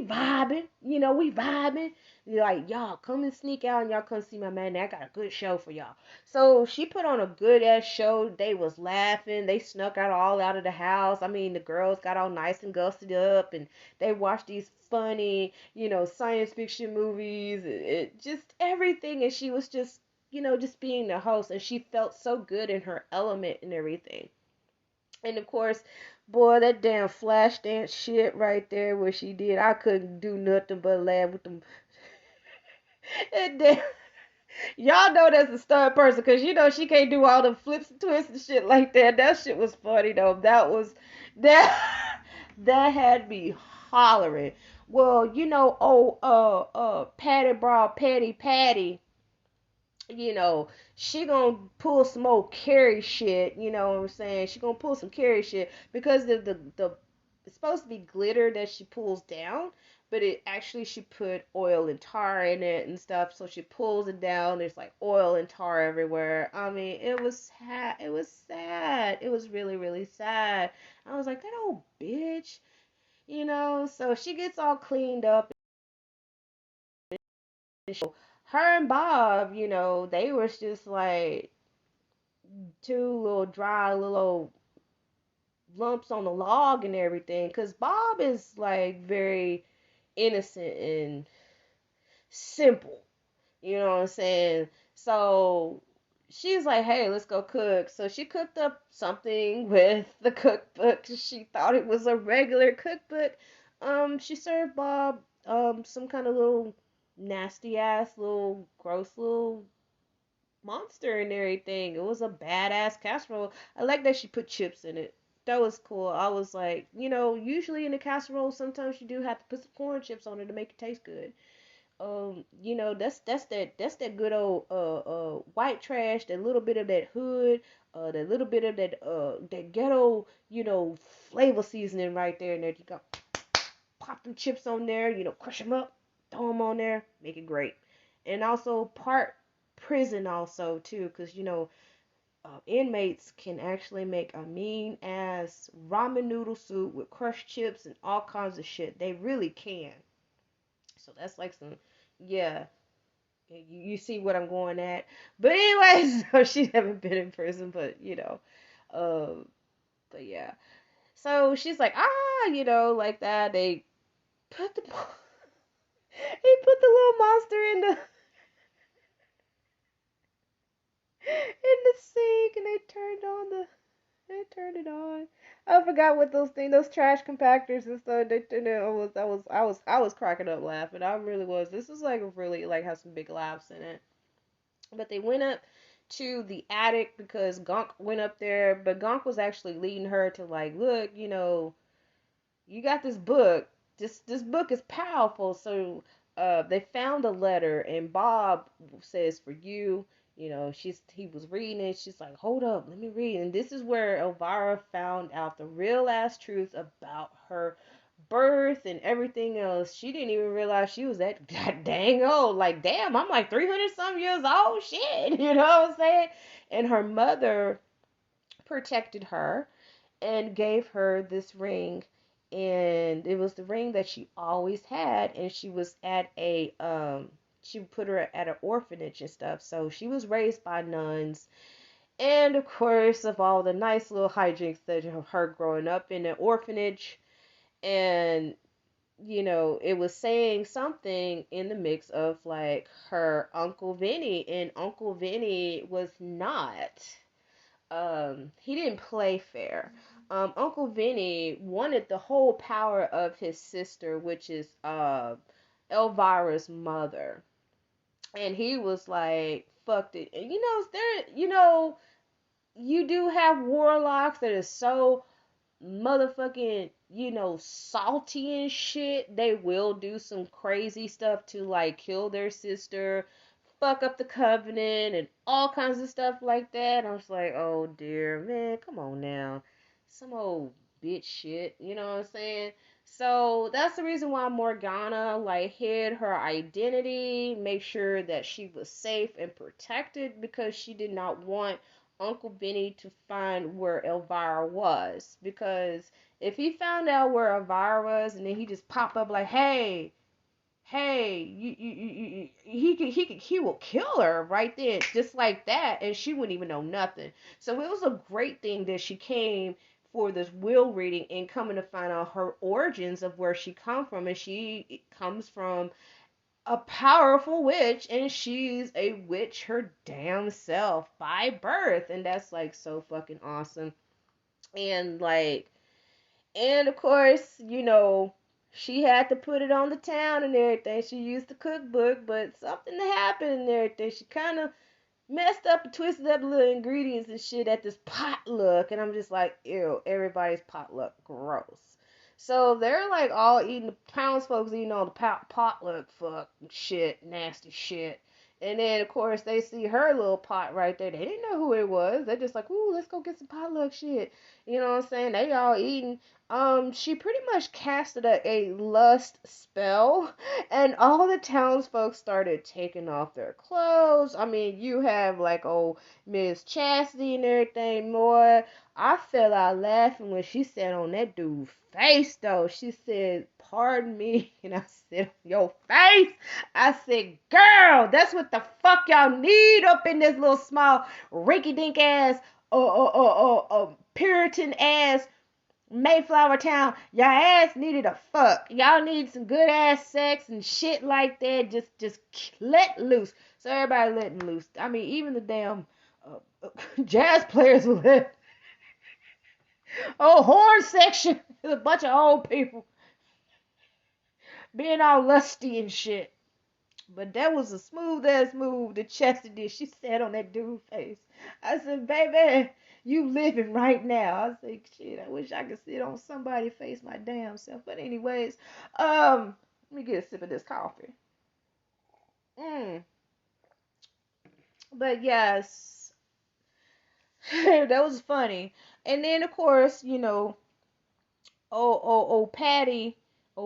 vibing, we vibing. Like, y'all come and sneak out and y'all come see my man. I got a good show for y'all. So she put on a good ass show. They was laughing. They snuck all out of the house. I mean, the girls got all nice and gussied up, and they watched these funny, science fiction movies. It just everything, and she was just being the host, and she felt so good in her element and everything. And of course, boy, that damn flash dance shit right there where she did, I couldn't do nothing but laugh with them. That damn, y'all know that's a stunt person because she can't do all the flips and twists and shit like that. That shit was funny though. That that had me hollering. Well, Patty, she gonna pull some old Carrie shit, you know what I'm saying? She gonna pull some Carrie shit because the it's supposed to be glitter that she pulls down, but it actually she put oil and tar in it and stuff, so she pulls it down. There's like oil and tar everywhere. I mean, it was sad. It was sad. It was really, really sad. I was like, that old bitch, So she gets all cleaned up. Her and Bob, they was just like two little dry little lumps on the log and everything. Because Bob is like very innocent and simple. You know what I'm saying? So she's like, hey, let's go cook. So she cooked up something with the cookbook. She thought it was a regular cookbook. She served Bob some kind of little nasty ass little gross little monster and everything. It was a badass casserole. I like that she put chips in it. That was cool. I was like, usually in a casserole, sometimes you do have to put some corn chips on it to make it taste good. That's that good old white trash, that little bit of that hood, that little bit of that ghetto, flavor seasoning right there. And there you go. Pop them chips on there, crush them up, throw them on there, make it great. And also part prison also too, because inmates can actually make a mean ass ramen noodle soup with crushed chips and all kinds of shit. They really can. So that's like some, yeah. You see what I'm going at. But anyways, so she haven't been in prison, but uh, but yeah. So she's like, like that. They put the he put the little monster in the sink, and they turned it on. I forgot what those trash compactors and stuff. I was cracking up laughing. I really was. This was like really like has some big laughs in it. But they went up to the attic because Gonk went up there, but Gonk was actually leading her to like, look, you got this book. This book is powerful. So they found a letter, and Bob says for you. He was reading it. She's like, hold up, let me read. And this is where Elvira found out the real ass truth about her birth and everything else. She didn't even realize she was that dang old. Like, damn, I'm like 300 some years old. Shit, you know what I'm saying? And her mother protected her and gave her this ring, and it was the ring that she always had, and she was at she put her at an orphanage and stuff, so she was raised by nuns. And of course, of all the nice little hijinks that of her growing up in an orphanage, and it was saying something in the mix of like her Uncle Vinny, and Uncle Vinny was not he didn't play fair. Uncle Vinny wanted the whole power of his sister, which is Elvira's mother. And he was like, fucked it. And you do have warlocks that are so motherfucking, salty and shit. They will do some crazy stuff to like kill their sister, fuck up the covenant, and all kinds of stuff like that. I was like, oh dear, man, come on now. Some old bitch shit, you know what I'm saying? So that's the reason why Morgana like hid her identity, make sure that she was safe and protected, because she did not want Uncle Benny to find where Elvira was. Because if he found out where Elvira was and then he just pop up like, hey, he will kill her right then, just like that, and she wouldn't even know nothing. So it was a great thing that she came for this will reading and coming to find out her origins of where she come from, and she comes from a powerful witch, and she's a witch her damn self by birth, and that's like so fucking awesome. And like, and of course, she had to put it on the town and everything. She used the cookbook, but something happened and everything. She kind of messed up and twisted up little ingredients and shit at this potluck. And I'm just like, ew, everybody's potluck. Gross. So they're like all eating, the townsfolk eating all the potluck fuck shit, nasty shit. And then, of course, they see her little pot right there. They didn't know who it was. They're just like, ooh, let's go get some potluck shit. You know what I'm saying? They all eating. She pretty much casted a lust spell, and all the townsfolk started taking off their clothes. I mean, you have like old Miss Chastity and everything more. I fell out laughing when she said on that dude's face, though. She said, pardon me. And I said, your face? I said, girl, that's what the fuck y'all need up in this little small rinky-dink ass, Puritan ass Mayflower Town. Y'all ass needed a fuck. Y'all need some good ass sex and shit like that. Just let loose. So everybody letting loose. I mean, even the damn jazz players were let. Oh, horn section. There's a bunch of old people being all lusty and shit. But that was a smooth ass move that Chester did. She sat on that dude's face. I said, baby, you living right now. I said, shit, I wish I could sit on somebody's face my damn self. But anyways, let me get a sip of this coffee. But yes, that was funny. And then of course, Patty,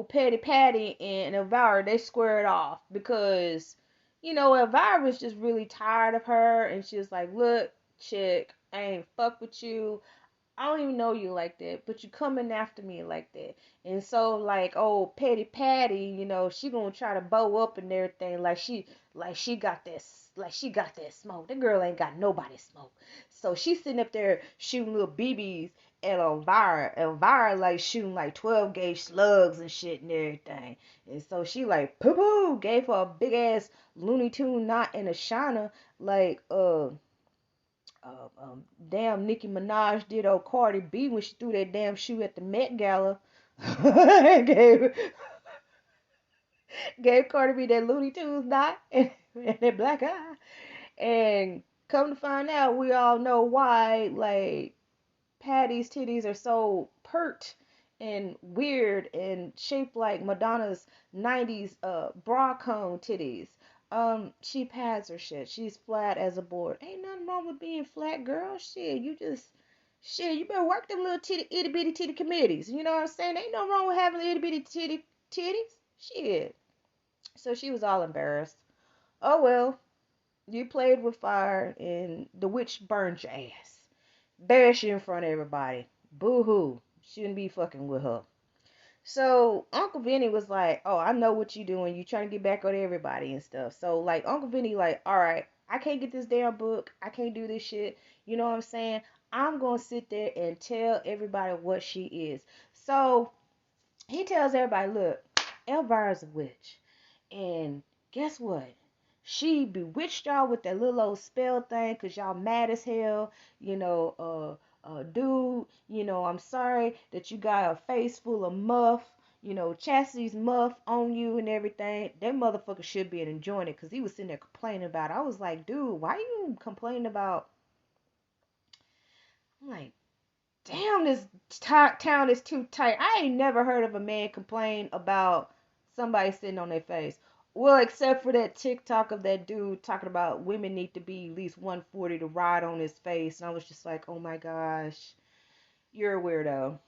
Petty Patty and Elvira, they squared off because, Elvira was just really tired of her, and she was like, look, chick, I ain't fuck with you. I don't even know you like that, but you coming after me like that. And so like old Petty Patty, she gonna try to bow up and everything like she got this like she got that smoke. That girl ain't got nobody smoke. So she's sitting up there shooting little BBs at Elvira. Elvira like shooting like 12 gauge slugs and shit and everything. And so she like poo poo gave her a big ass Looney Tune knot and a shiner like damn Nicki Minaj did old Cardi B when she threw that damn shoe at the Met Gala. gave, gave Cardi B that Looney Tunes knot and that black eye. And come to find out, we all know why, like, Patty's titties are so pert and weird and shaped like Madonna's 90s bra cone titties. She pads her shit. She's flat as a board. Ain't nothing wrong with being flat, girl. You better work them little itty bitty titty committees. You know what I'm saying? Ain't no wrong with having itty bitty titties. Shit. So she was all embarrassed. Oh well, you played with fire and the witch burned your ass. Bash you in front of everybody. Boo hoo. Shouldn't be fucking with her. So Uncle Vinny was like, "Oh, I know what you doing. You trying to get back on everybody and stuff." So like Uncle Vinny like, "All right, I can't get this damn book. I can't do this shit. You know what I'm saying? I'm gonna sit there and tell everybody what she is." So he tells everybody, "Look, Elvira's a witch, and guess what? She bewitched y'all with that little old spell thing, 'cause y'all mad as hell. Dude, I'm sorry that you got a face full of muff. Chastity's muff on you and everything. That motherfucker should be enjoying it, 'cause he was sitting there complaining about it. I was like, dude, why you complaining about? I'm like, damn, this town is too tight. I ain't never heard of a man complain about somebody sitting on their face. Well, except for that TikTok of that dude talking about women need to be at least 140 to ride on his face. And I was just like, oh my gosh, you're a weirdo.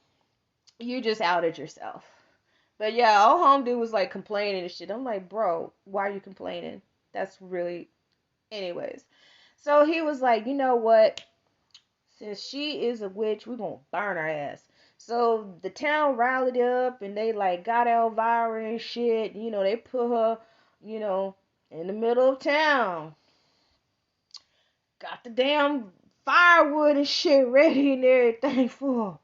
You just outed yourself. But yeah, old home dude was like complaining and shit. I'm like, bro, why are you complaining? That's really, anyways. So he was like, you know what? Since she is a witch, we're gonna burn her ass. So the town rallied up and they like got Elvira and shit. They put her, you know, in the middle of town. Got the damn firewood and shit ready and everything for her.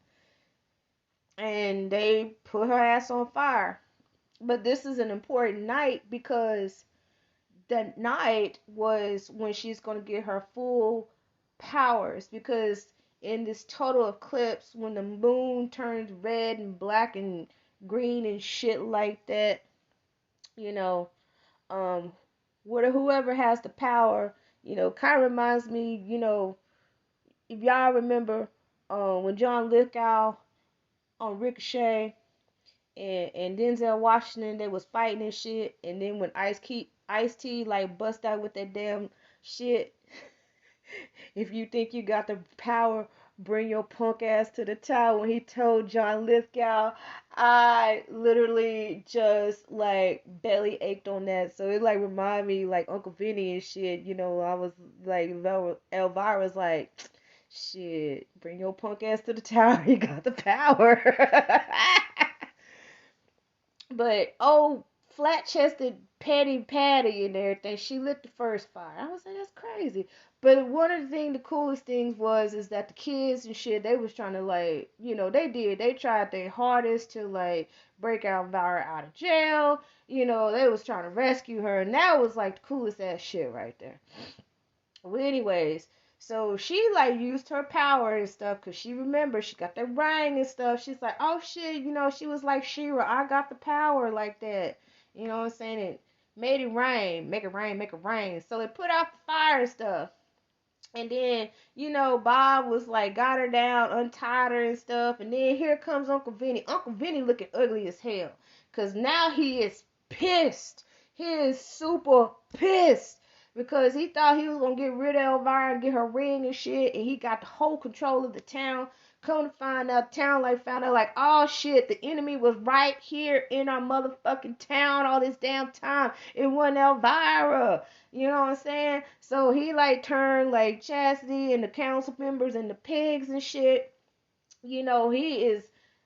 And they put her ass on fire. But this is an important night because that night was when she's gonna get her full powers, because in this total eclipse, when the moon turns red and black and green and shit like that, you know, um, whoever has the power, kind of reminds me, if y'all remember, when John Lithgow on Ricochet and Denzel Washington, they was fighting and shit, and then when Ice T like bust out with that damn shit. If you think you got the power, bring your punk ass to the tower. When he told John Lithgow, I literally just like belly ached on that. So it like remind me like Uncle Vinny and shit. I was like Elvira's like, shit, bring your punk ass to the tower. You got the power. But flat chested Patty and everything, she lit the first fire. I was like, that's crazy. But one of the coolest things is that the kids and shit, they was trying to like, they tried their hardest to like break Elvira out of jail. They was trying to rescue her, and that was like the coolest ass shit right there. Well, anyways, so she like used her power and stuff because she remembered she got that ring and stuff. She's like, oh shit, she was like She-Ra, I got the power like that. You know what I'm saying? It made it rain, make it rain, make it rain. So it put out the fire and stuff. And then, Bob was like, got her down, untied her and stuff. And then here comes Uncle Vinny. Uncle Vinny looking ugly as hell. Because now he is pissed. He is super pissed. Because he thought he was going to get rid of Elvira and get her ring and shit. And he got the whole control of the town. Come to find out, town found out like, oh shit, the enemy was right here in our motherfucking town all this damn time. It wasn't Elvira. You know what I'm saying? So he like turned like Chastity and the council members and the pigs and shit. He is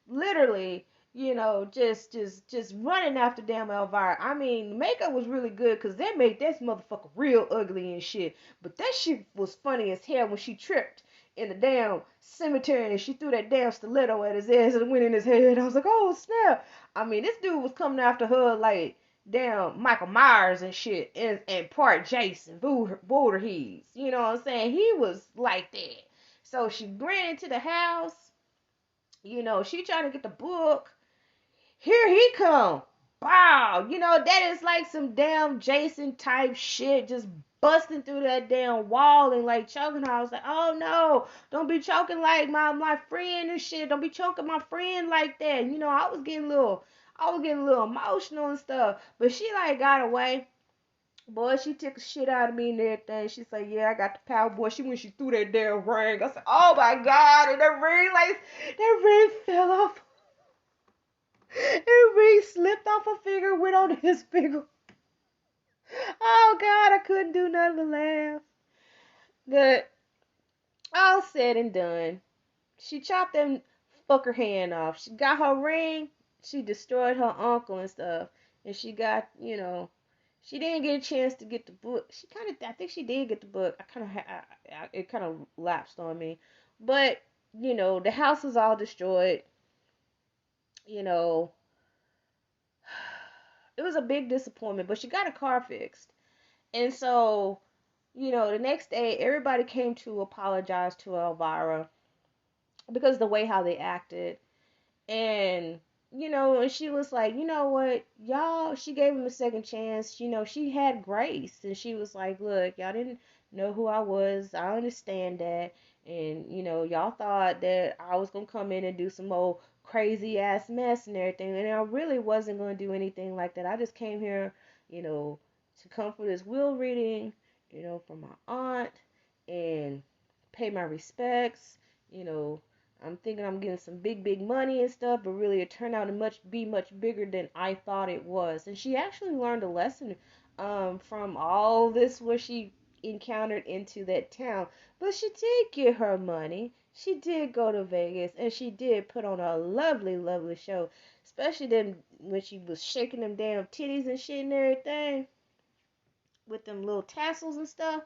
literally, just running after damn Elvira. I mean, makeup was really good because they made this motherfucker real ugly and shit. But that shit was funny as hell when she tripped in the damn cemetery and she threw that damn stiletto at his ass and it went in his head. I was like, oh snap. I mean, this dude was coming after her like damn Michael Myers and shit, and part Jason Voorhees. You know what I'm saying? He was like that. So she ran into the house. She trying to get the book. Here he come. Wow. That is like some damn Jason type shit, just busting through that damn wall and like choking her. I was like, oh no, don't be choking like my friend and shit. Don't be choking my friend like that. I was getting a little emotional and stuff. But she like got away. Boy, she took the shit out of me and everything. She said, yeah, I got the power, boy. When she threw that damn ring. I said, oh my God. And that ring fell off. That ring slipped off her finger, went on his finger. Oh God, I couldn't do nothing but laugh. But all said and done, she chopped that fucker hand off. She got her ring. She destroyed her uncle and stuff. And she got, she didn't get a chance to get the book. I think she did get the book. It kind of lapsed on me. But, the house was all destroyed. You know, it was a big disappointment, but she got a car fixed. And so, the next day, everybody came to apologize to Elvira because the way how they acted. And, and she was like, you know what, y'all, she gave him a second chance. She had grace. And she was like, look, y'all didn't know who I was. I understand that. And, y'all thought that I was going to come in and do some old crazy ass mess and everything. And I really wasn't going to do anything like that. I just came here, to come for this will reading, from my aunt and pay my respects, you know, I'm thinking I'm getting some big, big money and stuff, but really it turned out to be much bigger than I thought it was. And she actually learned a lesson from all this what she encountered into that town. But she did get her money. She did go to Vegas, and she did put on a lovely, lovely show. Especially then when she was shaking them damn titties and shit and everything with them little tassels and stuff.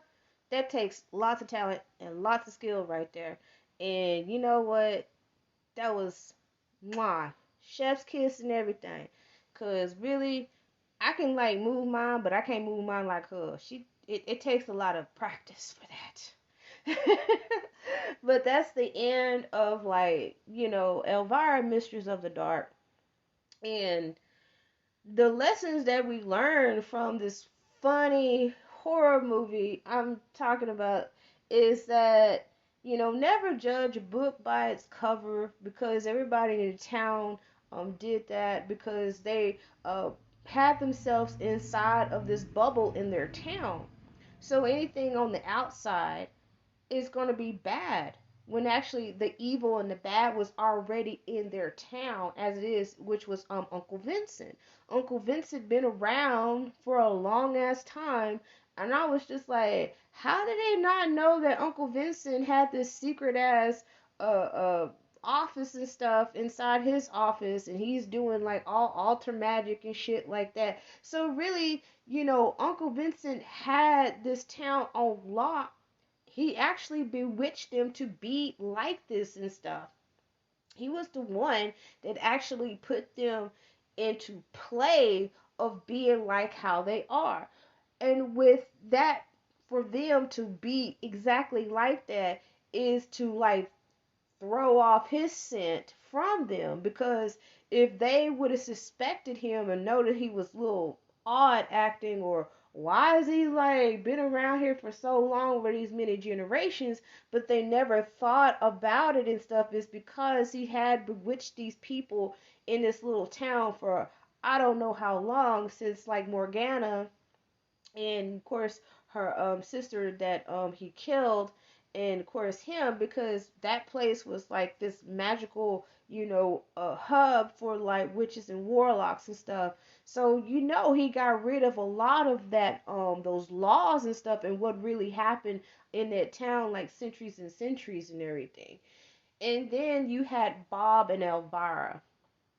That takes lots of talent and lots of skill right there. And you know what? That was mwah, chef's kiss and everything. Cause really, I can like move mine, but I can't move mine like her. It takes a lot of practice for that. But that's the end of like, Elvira, Mistress of the Dark. And the lessons that we learned from this funny horror movie I'm talking about is that, never judge a book by its cover, because everybody in the town did that because they had themselves inside of this bubble in their town. So anything on the outside is going to be bad when actually the evil and the bad was already in their town as it is, which was Uncle Vincent. Uncle Vincent been around for a long ass time, and I was just like, how did they not know that Uncle Vincent had this secret ass office and stuff inside his office, and he's doing like all alter magic and shit like that. So really, Uncle Vincent had this town on lock. He actually bewitched them to be like this and stuff. He was the one that actually put them into play of being like how they are. And with that, for them to be exactly like that is to like throw off his scent from them, because if they would have suspected him and know that he was a little odd acting, or why is he like been around here for so long over these many generations, but they never thought about it and stuff, is because he had bewitched these people in this little town for I don't know how long, since like Morgana and of course her sister that he killed, and of course him, because that place was like this magical, hub for like witches and warlocks and stuff. So he got rid of a lot of that those laws and stuff, and what really happened in that town like centuries and centuries and everything. And then you had Bob and Elvira.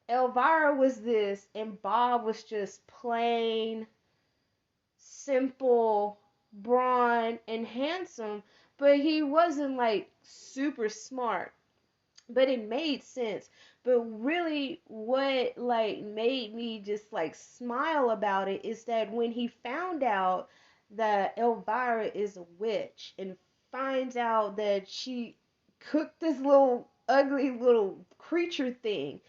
Elvira was this, and Bob was just plain, simple, brawn, and handsome, but he wasn't like super smart. But it made sense. But really, what like made me just like smile about it is that when he found out that Elvira is a witch and finds out that she cooked this little ugly little creature thing,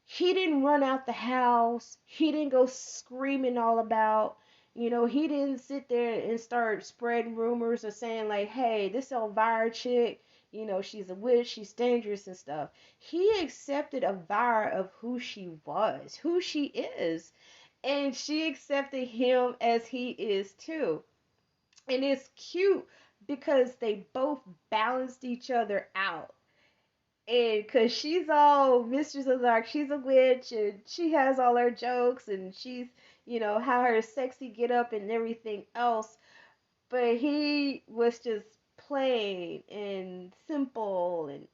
he didn't run out the house. He didn't go screaming all about. He didn't sit there and start spreading rumors or saying like, "Hey, this Elvira chick, she's a witch, she's dangerous and stuff." He accepted Elvira of who she was, who she is, and she accepted him as he is too. And it's cute because they both balanced each other out. And because she's all Mistress of the Dark, she's a witch, and she has all her jokes, and she's, how her sexy get up and everything else. But he was just plain and simple, and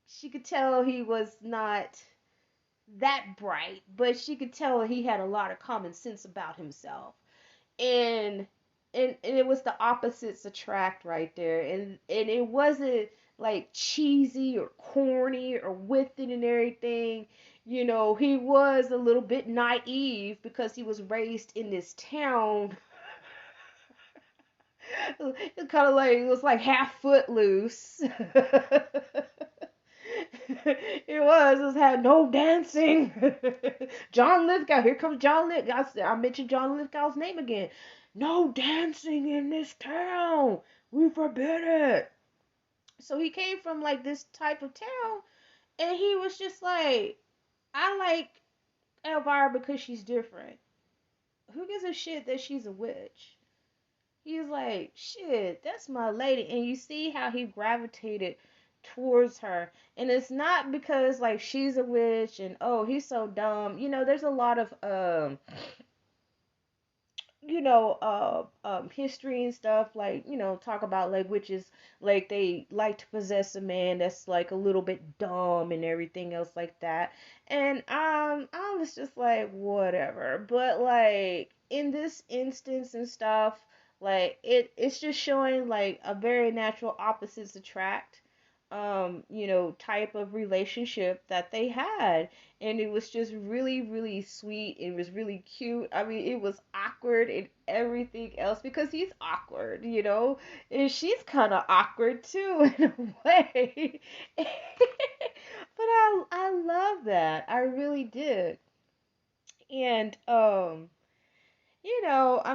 she could tell he was not that bright, but she could tell he had a lot of common sense about himself. And and it was the opposites attract right there, and it wasn't like cheesy or corny or with it and everything. He was a little bit naive because he was raised in this town. It kind of like, it was like half footloose. It was had no dancing. John Lithgow, here comes John Lithgow. I mentioned John Lithgow's name again. No dancing in this town. We forbid it. So he came from like this type of town, and he was just like, I like Elvira because she's different. Who gives a shit that she's a witch? He's like, shit, that's my lady. And you see how he gravitated towards her. And it's not because like she's a witch and oh, he's so dumb. There's a lot of history and stuff, like, talk about like witches, like they like to possess a man that's like a little bit dumb and everything else like that. And I was just like, whatever. But like in this instance and stuff, like it's just showing like a very natural opposites attract type of relationship that they had. And it was just really, really sweet. It was really cute. I mean, it was awkward and everything else because he's awkward, and she's kind of awkward too in a way. But I love that. I really did. And I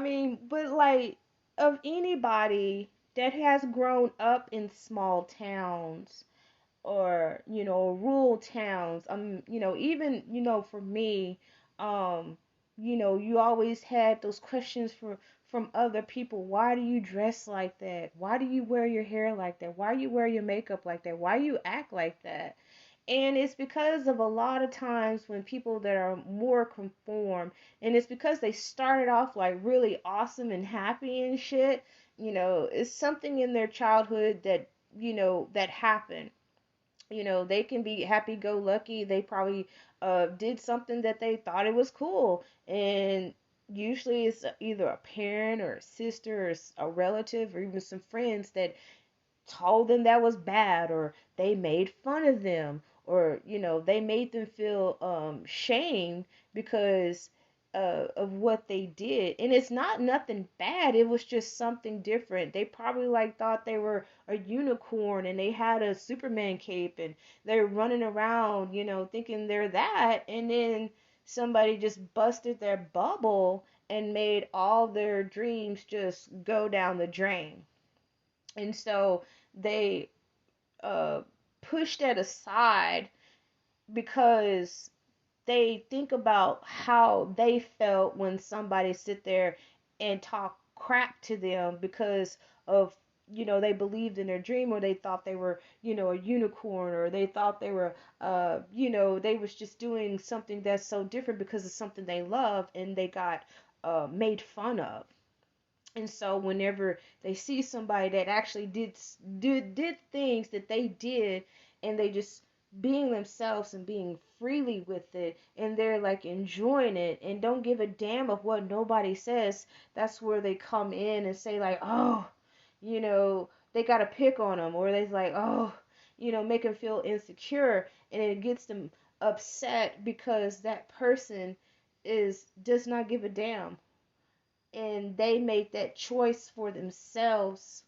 mean, but like of anybody that has grown up in small towns or rural towns, even for me, you always had those questions from other people. Why do you dress like that? Why do you wear your hair like that? Why do you wear your makeup like that? Why do you act like that? And it's because of a lot of times when people that are more conform, and it's because they started off like really awesome and happy and shit. It's something in their childhood that happened. They can be happy go lucky. They probably did something that they thought it was cool. And usually it's either a parent or a sister or a relative or even some friends that told them that was bad, or they made fun of them, or they made them feel shamed because of what they did. And it's not nothing bad, it was just something different. They probably like thought they were a unicorn and they had a Superman cape and they're running around thinking they're that, and then somebody just busted their bubble and made all their dreams just go down the drain. And so they uh, push that aside because they think about how they felt when somebody sit there and talk crap to them because of they believed in their dream, or they thought they were a unicorn, or they thought they were they was just doing something that's so different because of something they loved, and they got made fun of. And so whenever they see somebody that actually did things that they did and they just being themselves and being freely with it, and they're like enjoying it and don't give a damn of what nobody says. That's where they come in and say like, oh, they gotta pick on them, or they're like, oh, make them feel insecure, and it gets them upset because that person does not give a damn, and they make that choice for themselves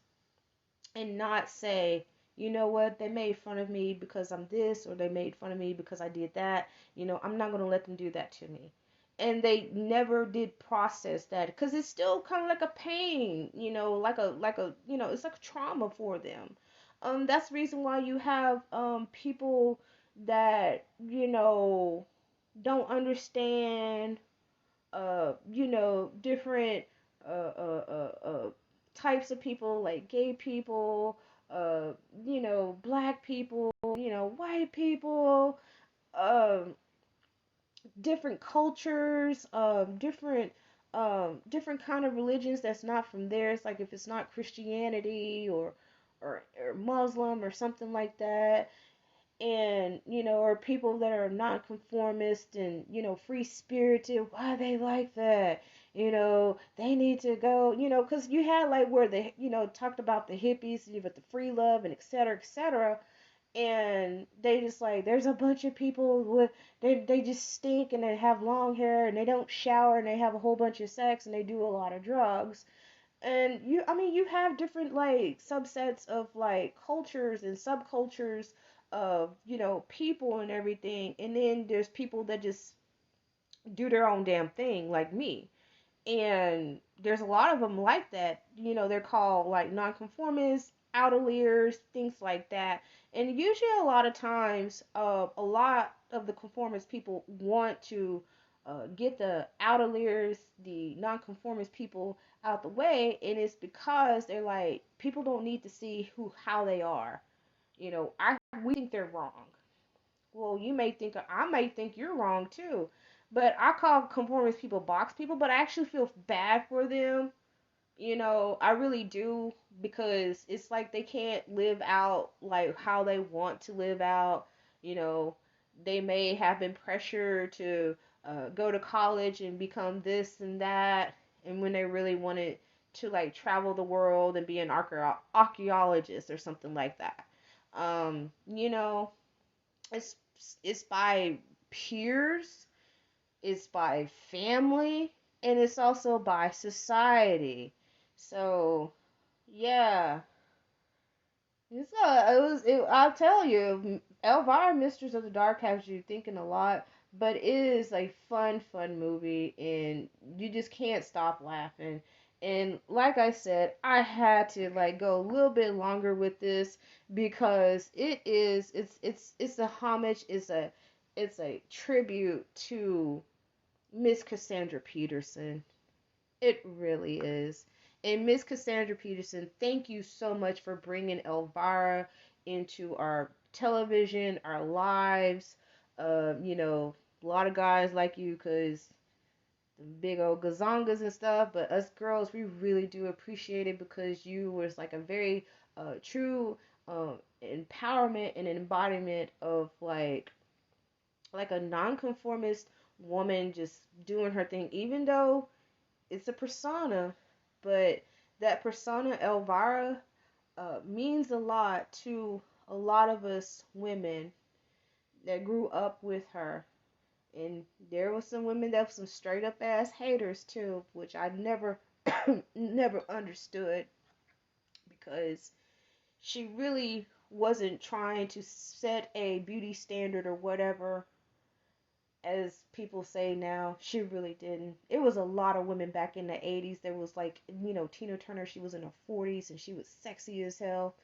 and not say, you know what, they made fun of me because I'm this, or they made fun of me because I did that. I'm not going to let them do that to me. And they never did process that because it's still kind of like a pain, it's like a trauma for them. That's the reason why you have people that, don't understand different types of people, like gay people, uh, black people, white people, um, different cultures, different kind of religions that's not from theirs. Like if it's not Christianity or Muslim or something like that, and or people that are nonconformist and free spirited. Why they like that? They need to go. Because you had like where they talked about the hippies, with the free love and etc. etc. And they just like there's a bunch of people with they just stink and they have long hair and they don't shower and they have a whole bunch of sex and they do a lot of drugs. And you have different like subsets of like cultures and subcultures of people and everything, and then there's people that just do their own damn thing like me. And there's a lot of them like that. They're called like nonconformists, outliers, things like that. And usually a lot of times a lot of the conformist people want to get the outliers, the nonconformist people out the way, and it's because they're like, people don't need to see how they are. We think they're wrong. Well, you may think, I may think you're wrong too. But I call conformist people box people, but I actually feel bad for them. I really do, because it's like they can't live out like how they want to live out. You know, they may have been pressured to go to college and become this and that, and when they really wanted to like travel the world and be an archaeologist or something like that. Um, you know, it's it's by peers, it's by family, and it's also by society. So yeah, I'll tell you, Elvira, Mistress of the Dark has you thinking a lot, but it is a fun movie, and you just can't stop laughing. And like I said, I had to like go a little bit longer with this because it's a homage, it's a tribute to Miss Cassandra Peterson. It really is. And Miss Cassandra Peterson, thank you so much for bringing Elvira into our television, our lives. A lot of guys like you because the big old gazongas and stuff, but us girls, we really do appreciate it because you was like a very true empowerment and embodiment of like a nonconformist woman just doing her thing, even though it's a persona, but that persona, Elvira, means a lot to a lot of us women that grew up with her. And there was some women that were some straight up ass haters too, which I never, never understood, because she really wasn't trying to set a beauty standard or whatever, as people say now. She really didn't. It was a lot of women back in the 80s. There was like, Tina Turner, she was in her 40s and she was sexy as hell.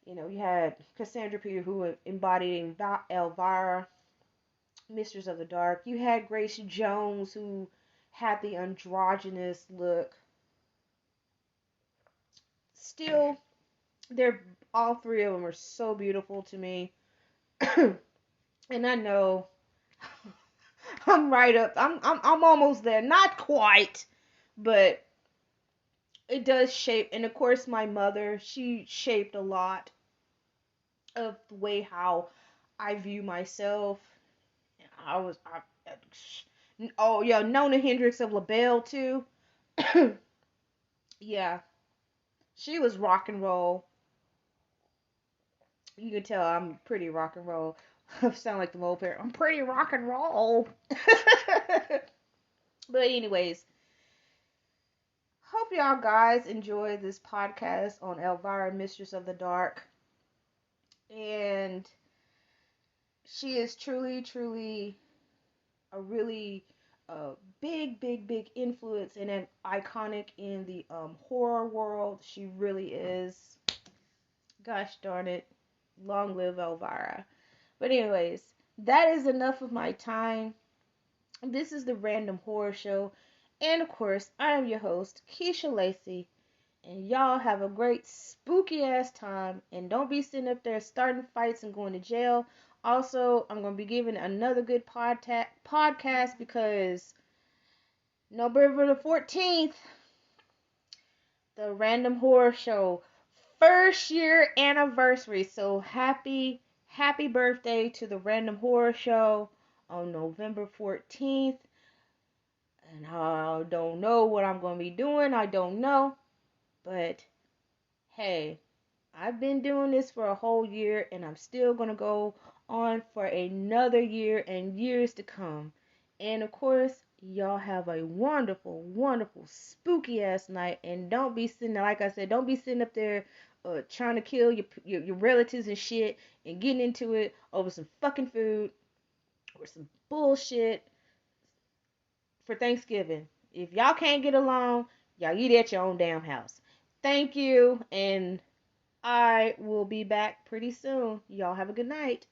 You had Cassandra Peter, who embodied Elvira, Mistress of the Dark. You had Grace Jones, who had the androgynous look. Still, they're all three of them are so beautiful to me. And I know I'm right up. I'm almost there. Not quite, but it does shape. And of course, my mother, she shaped a lot of the way how I view myself. Oh yeah, Nona Hendrix of LaBelle too. Yeah, she was rock and roll. You can tell I'm pretty rock and roll. I sound like the mole pair. I'm pretty rock and roll. But anyways, hope y'all guys enjoy this podcast on Elvira, Mistress of the Dark. And she is truly, truly a really big influence and an iconic in the horror world. She really is. Gosh darn it. Long live Elvira. But anyways, that is enough of my time. This is the Random Horror Show. And of course, I am your host, Keisha Lacey. And y'all have a great spooky ass time. And don't be sitting up there starting fights and going to jail. Also, I'm going to be giving another good podcast because November the 14th, the Random Horror Show, first year anniversary. So happy birthday to the Random Horror Show on November 14th. And I don't know what I'm going to be doing. I don't know. But hey, I've been doing this for a whole year and I'm still going to go on for another year and years to come. And of course, y'all have a wonderful, wonderful, spooky ass night. And don't be sitting there, like I said, don't be sitting up there trying to kill your relatives and shit and getting into it over some fucking food or some bullshit for Thanksgiving. If y'all can't get along, y'all eat at your own damn house. Thank you, and I will be back pretty soon. Y'all have a good night.